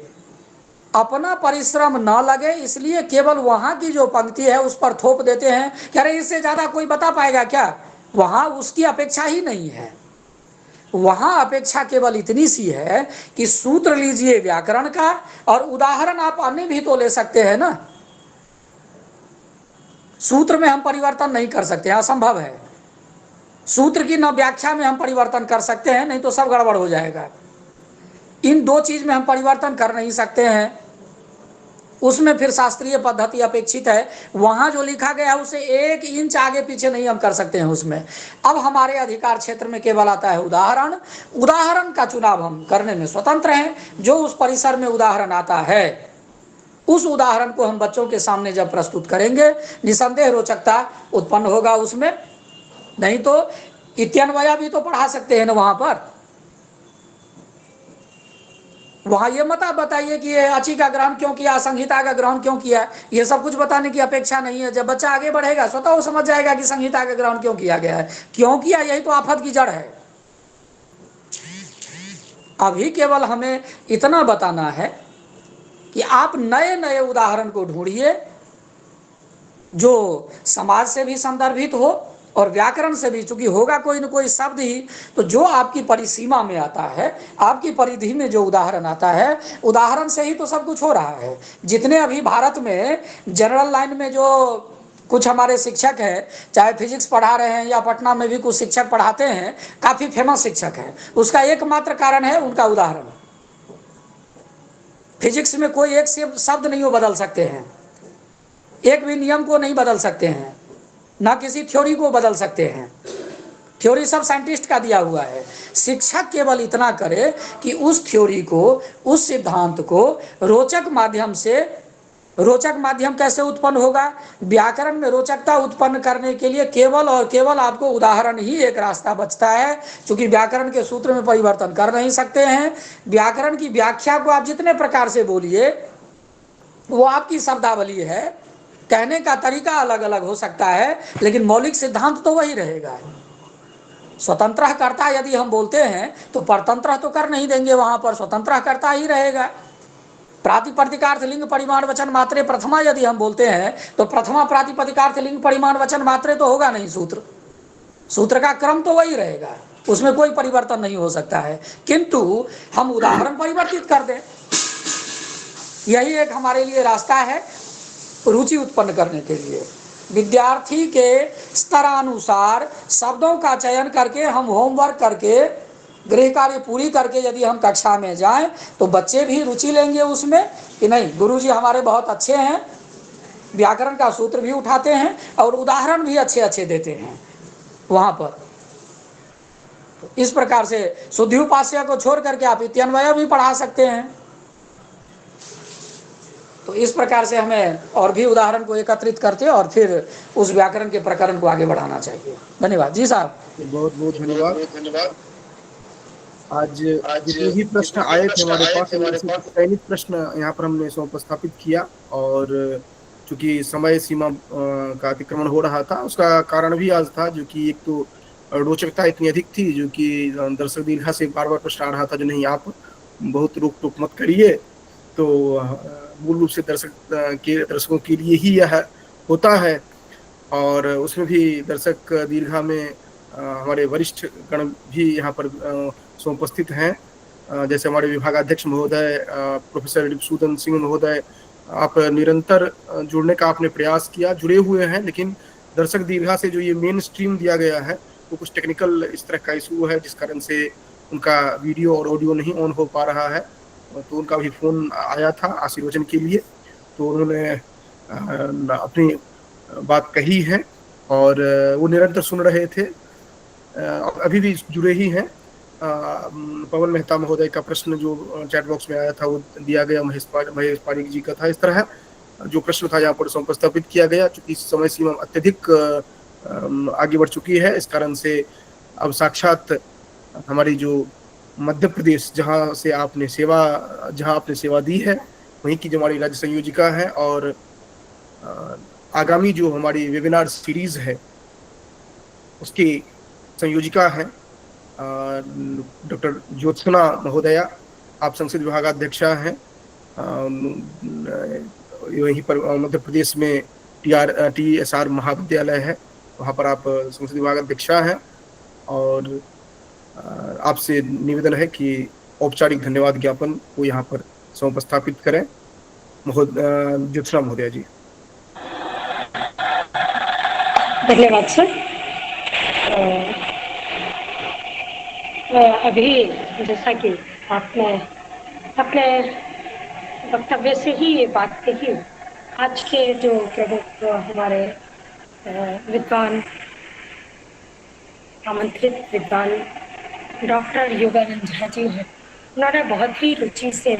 अपना परिश्रम ना लगे इसलिए केवल वहां की जो पंक्ति है उस पर थोप देते हैं कि अरे इससे ज्यादा कोई बता पाएगा क्या। वहां उसकी अपेक्षा ही नहीं है, वहां अपेक्षा केवल इतनी सी है कि सूत्र लीजिए व्याकरण का, और उदाहरण आप अन्य भी तो ले सकते हैं ना। सूत्र में हम परिवर्तन नहीं कर सकते, असंभव है। सूत्र की न व्याख्या में हम परिवर्तन कर सकते हैं, नहीं तो सब गड़बड़ हो जाएगा। इन दो चीज में हम परिवर्तन कर नहीं सकते हैं, उसमें फिर शास्त्रीय पद्धति अपेक्षित है। वहां जो लिखा गया है उसे 1 इंच आगे पीछे नहीं हम कर सकते हैं उसमें। अब हमारे अधिकार क्षेत्र में केवल आता है उदाहरण। उदाहरण का चुनाव हम करने में स्वतंत्र हैं। जो उस परिसर में उदाहरण आता है उस उदाहरण को हम बच्चों के सामने जब प्रस्तुत करेंगे निसंदेह रोचकता उत्पन्न होगा उसमें। नहीं तो इत्यन्वया भी तो पढ़ा सकते हैं ना वहां पर। वहां ये मत आप बताइए कि ये अची का ग्रहण क्यों किया, संहिता का ग्रहण क्यों किया, ये सब कुछ बताने की अपेक्षा नहीं है। जब बच्चा आगे बढ़ेगा स्वतः वो समझ जाएगा कि संहिता का ग्रहण क्यों किया गया है, क्यों किया, यही तो आफत की जड़ है। अभी केवल हमें इतना बताना है कि आप नए नए उदाहरण को ढूंढिए जो समाज से भी संदर्भित हो और व्याकरण से भी, चूंकि होगा कोई न कोई शब्द ही, तो जो आपकी परिसीमा में आता है, आपकी परिधि में जो उदाहरण आता है, उदाहरण से ही तो सब कुछ हो रहा है। जितने अभी भारत में जनरल लाइन में जो कुछ हमारे शिक्षक हैं, चाहे फिजिक्स पढ़ा रहे हैं या पटना में भी कुछ शिक्षक पढ़ाते हैं, काफी फेमस शिक्षक हैं, उसका एकमात्र कारण है उनका उदाहरण। फिजिक्स में कोई एक शब्द नहीं वो बदल सकते हैं, एक भी नियम को नहीं बदल सकते हैं, ना किसी थ्योरी को बदल सकते हैं। थ्योरी सब साइंटिस्ट का दिया हुआ है। शिक्षक केवल इतना करे कि उस थ्योरी को, उस सिद्धांत को रोचक माध्यम से, रोचक माध्यम कैसे उत्पन्न होगा, व्याकरण में रोचकता उत्पन्न करने के लिए केवल और केवल आपको उदाहरण ही एक रास्ता बचता है। क्योंकि व्याकरण के सूत्र में परिवर्तन कर नहीं सकते हैं। व्याकरण की व्याख्या को आप जितने प्रकार से बोलिए वो आपकी शब्दावली है, कहने का तरीका अलग अलग हो सकता है, लेकिन मौलिक सिद्धांत तो वही रहेगा। स्वतंत्र कर्ता यदि हम बोलते हैं तो परतंत्र तो कर नहीं देंगे, वहां पर स्वतंत्र कर्ता ही रहेगा। प्रातिपदिकार्थ लिंग परिमाण वचन मात्रे प्रथमा यदि हम बोलते हैं तो प्रथमा प्रातिपदिकार्थ लिंग परिमाण वचन मात्रे तो होगा नहीं, सूत्र का क्रम तो वही रहेगा, उसमें कोई परिवर्तन नहीं हो सकता है। किंतु हम उदाहरण परिवर्तित कर दें, यही एक हमारे लिए रास्ता है रुचि उत्पन्न करने के लिए। विद्यार्थी के स्तरानुसार शब्दों का चयन करके हम होमवर्क करके गृह कार्य पूरी करके यदि हम कक्षा में जाएं तो बच्चे भी रुचि लेंगे उसमें कि नहीं गुरुजी हमारे बहुत अच्छे हैं, व्याकरण का सूत्र भी उठाते हैं और उदाहरण भी अच्छे अच्छे देते हैं वहां पर। तो इस प्रकार से शुद्धि उपास्य को छोड़ करके आप इत्यन्वय भी पढ़ा सकते हैं। तो इस प्रकार से हमें और भी उदाहरण को एकत्रित करते और फिर उस व्याकरण के प्रकरण को आगे बढ़ाना चाहिए। धन्यवाद जी साहब, बहुत बहुत धन्यवाद। आज जितने भी प्रश्न आए थे हमारे पास, चयनित प्रश्न यहाँ पर हमने उपस्थापित किया और चूंकि समय सीमा का अतिक्रमण हो रहा था, उसका कारण भी आज था, जो कि एक तो रोचकता इतनी अधिक थी, जो कि दर्शक दीर्घा से बार बार प्रश्न आ रहा था जो नहीं आप बहुत रोक टोक मत करिए। तो मूल रूप से दर्शकों के लिए ही यह होता है। और उसमें भी दर्शक दीर्घा में हमारे वरिष्ठ गण भी यहाँ पर उपस्थित हैं, जैसे हमारे विभागाध्यक्ष महोदय प्रोफेसर रिपुसूदन सिंह महोदय। आप निरंतर जुड़ने का आपने प्रयास किया, जुड़े हुए हैं, लेकिन दर्शक दीर्घा से जो ये मेन स्ट्रीम दिया गया है वो कुछ टेक्निकल इस तरह का इशू है, जिस कारण से उनका वीडियो और ऑडियो नहीं ऑन हो पा रहा है। तो उनका भी फोन आया था आशीर्वचन के लिए, तो उन्होंने अपनी बात कही है और वो निरंतर सुन रहे थे, अभी भी जुड़े ही हैं। पवन मेहता महोदय का प्रश्न जो चैट बॉक्स में आया था वो दिया गया, महेश पारिक जी का था। इस तरह जो प्रश्न था यहाँ पर उपस्थापित किया गया। चूंकि समय सीमा अत्यधिक आगे बढ़ चुकी है, इस कारण से अब साक्षात हमारी जो मध्य प्रदेश जहाँ आपने सेवा दी है, वहीं की जो हमारी राज्य संयोजिका है और आगामी जो हमारी वेबिनार सीरीज है उसकी संयोजिका है डॉक्टर ज्योत्सना महोदया। आप संस्कृत विभागाध्यक्षा हैं, वहीं पर मध्य प्रदेश में TSR महाविद्यालय है, वहाँ पर आप संस्कृत विभागाध्यक्षा हैं। और आपसे निवेदन है कि औपचारिक धन्यवाद ज्ञापन को यहाँ पर समुपस्थापित करें। ज्योत्सना महोदया जी। धन्यवाद सर। अभी जैसा कि आपने अपने वक्तव्य से ही ये बात कही, आज के जो प्रमुख हमारे विद्वान आमंत्रित विद्वान डॉक्टर योगानंद झा जी हैं, उन्होंने बहुत ही रुचि से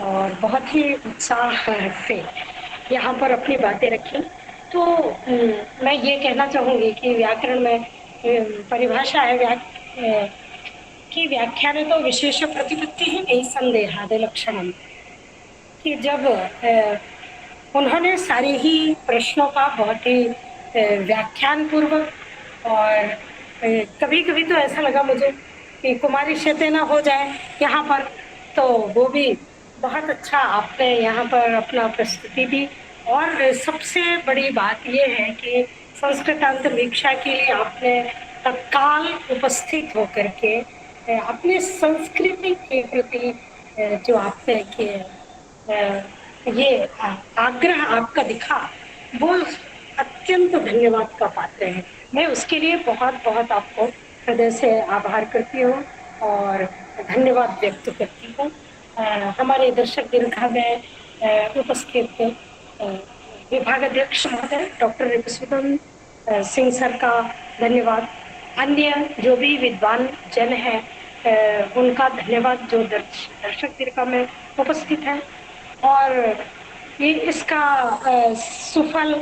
और बहुत ही उत्साह से यहाँ पर अपनी बातें रखी। तो मैं ये कहना चाहूँगी कि व्याकरण में परिभाषा है कि व्याख्याने तो विशेष प्रतिपत्ति ही नहीं संदेहादि लक्षणम, कि जब उन्होंने सारे ही प्रश्नों का बहुत ही व्याख्यान पूर्वक, और कभी कभी तो ऐसा लगा मुझे कि कुमारी शते ना हो जाए यहाँ पर, तो वो भी बहुत अच्छा आपने यहाँ पर अपना प्रस्तुति दी। और सबसे बड़ी बात ये है कि संस्कृतांतर्वीक्षा के लिए आपने तत्काल उपस्थित होकर के अपने संस्कृति के प्रति जो आपने ये आग्रह आपका दिखा, वो अत्यंत धन्यवाद का पात्र है। मैं उसके लिए बहुत बहुत आपको हृदय से आभार करती हूँ और धन्यवाद व्यक्त करती हूँ। हमारे दर्शक दीर्घा में उपस्थित विभागाध्यक्ष महोदय डॉक्टर रिपुसूदन सिंह सर का धन्यवाद, अन्य जो भी विद्वान जन है उनका धन्यवाद जो दर्शक दीर्घा में उपस्थित है। और ये इसका सुफल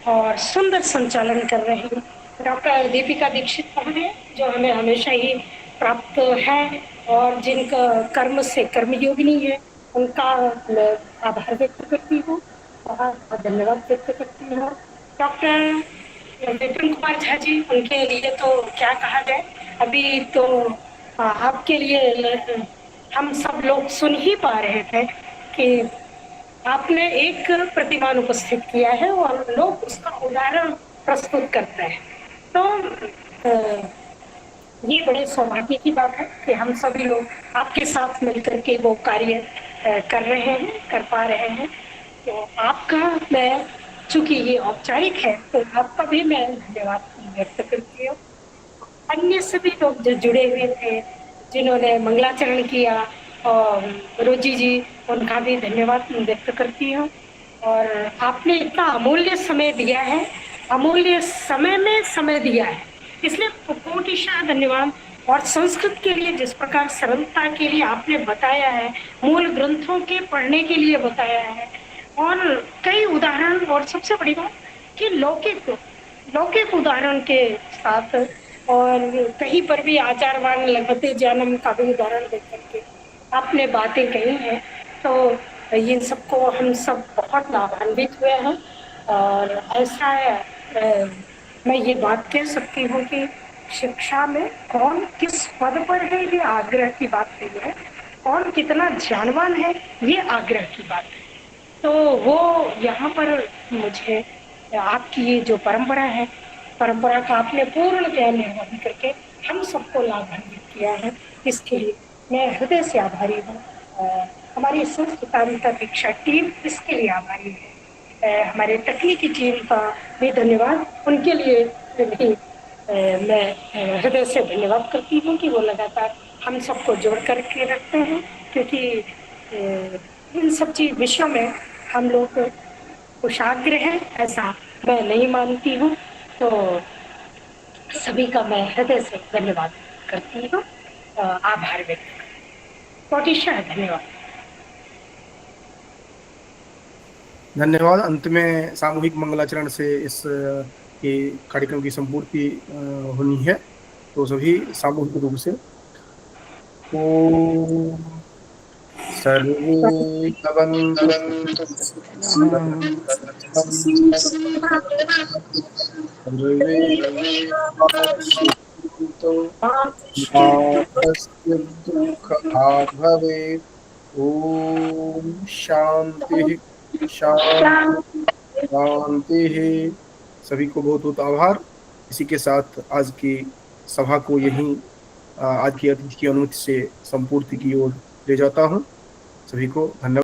और सुंदर संचालन कर रहे हैं डॉक्टर दीपिका दीक्षित महोदय, जो हमें हमेशा ही प्राप्त है और जिनका कर्म से कर्मयोगिनी है, उनका मैं आभार व्यक्त करती हूँ, बहुत धन्यवाद व्यक्त करती हूँ। डॉक्टर विपिन कुमार झा जी, उनके लिए तो क्या कहा जाए, अभी तो आपके लिए हम सब लोग सुन ही पा रहे थे कि आपने एक प्रतिमान उपस्थित किया है और लोग उसका उदाहरण प्रस्तुत करते हैं। तो ये बड़े सौभाग्य की बात है कि हम सभी लोग आपके साथ मिलकर के वो कार्य कर रहे हैं, कर पा रहे हैं। तो आपका मैं, चूंकि ये औपचारिक है, तो आपका भी मैं धन्यवाद व्यक्त करती हूँ। अन्य सभी लोग जो जुड़े हुए थे, जिन्होंने मंगलाचरण किया, और रोजी जी, उनका भी धन्यवाद व्यक्त करती हूँ। और आपने इतना अमूल्य समय दिया है, अमूल्य समय में समय दिया है, इसलिए कोटिशा धन्यवाद। और संस्कृत के लिए जिस प्रकार सरलता के लिए आपने बताया है, मूल ग्रंथों के पढ़ने के लिए बताया है, और कई उदाहरण, और सबसे बड़ी बात कि लौकिक उदाहरण के साथ, और कहीं पर भी आचारवान लगते जन्म का भी उदाहरण देकर के आपने बातें कही हैं। तो इन सबको हम सब बहुत लाभान्वित हुए हैं। और ऐसा मैं ये बात कह सकती हूँ कि शिक्षा में कौन किस पद पर है ये आग्रह की बात नहीं है, कौन कितना जानवान है ये आग्रह की बात है। तो वो यहाँ पर मुझे आपकी ये जो परंपरा है, परंपरा का आपने पूर्ण ज्ञान निर्वहन करके हम सबको लाभान्वित किया है, इसके लिए मैं हृदय से आभारी हूँ। हमारी संस्कृतांता दीक्षा टीम इसके लिए आभारी है। हमारे तकनीकी टीम का भी धन्यवाद, उनके लिए भी मैं हृदय से धन्यवाद करती हूँ कि वो लगातार हम सबको जोड़ करके रखते हैं, क्योंकि इन सब चीज विषयों में हम लोग कुशाग्र हैं ऐसा मैं नहीं मानती हूँ। तो सभी का मैं हृदय से धन्यवाद करती हूँ, आभार व्यक्त कोटिशः धन्यवाद। धन्यवाद। अंत में सामूहिक मंगलाचरण से इस के कार्यक्रम की संपूर्ति होनी है, तो सभी सामूहिक रूप से ओम सर्वे भवन्तु सर्वे कस्य दुःखभाग् भवेत्। ओम शांति शांति। सभी को बहुत बहुत आभार। इसी के साथ आज की सभा को यहीं आज की अतिथि की अनुमति से संपूर्ति की ओर ले जाता हूँ। सभी को धन्यवाद।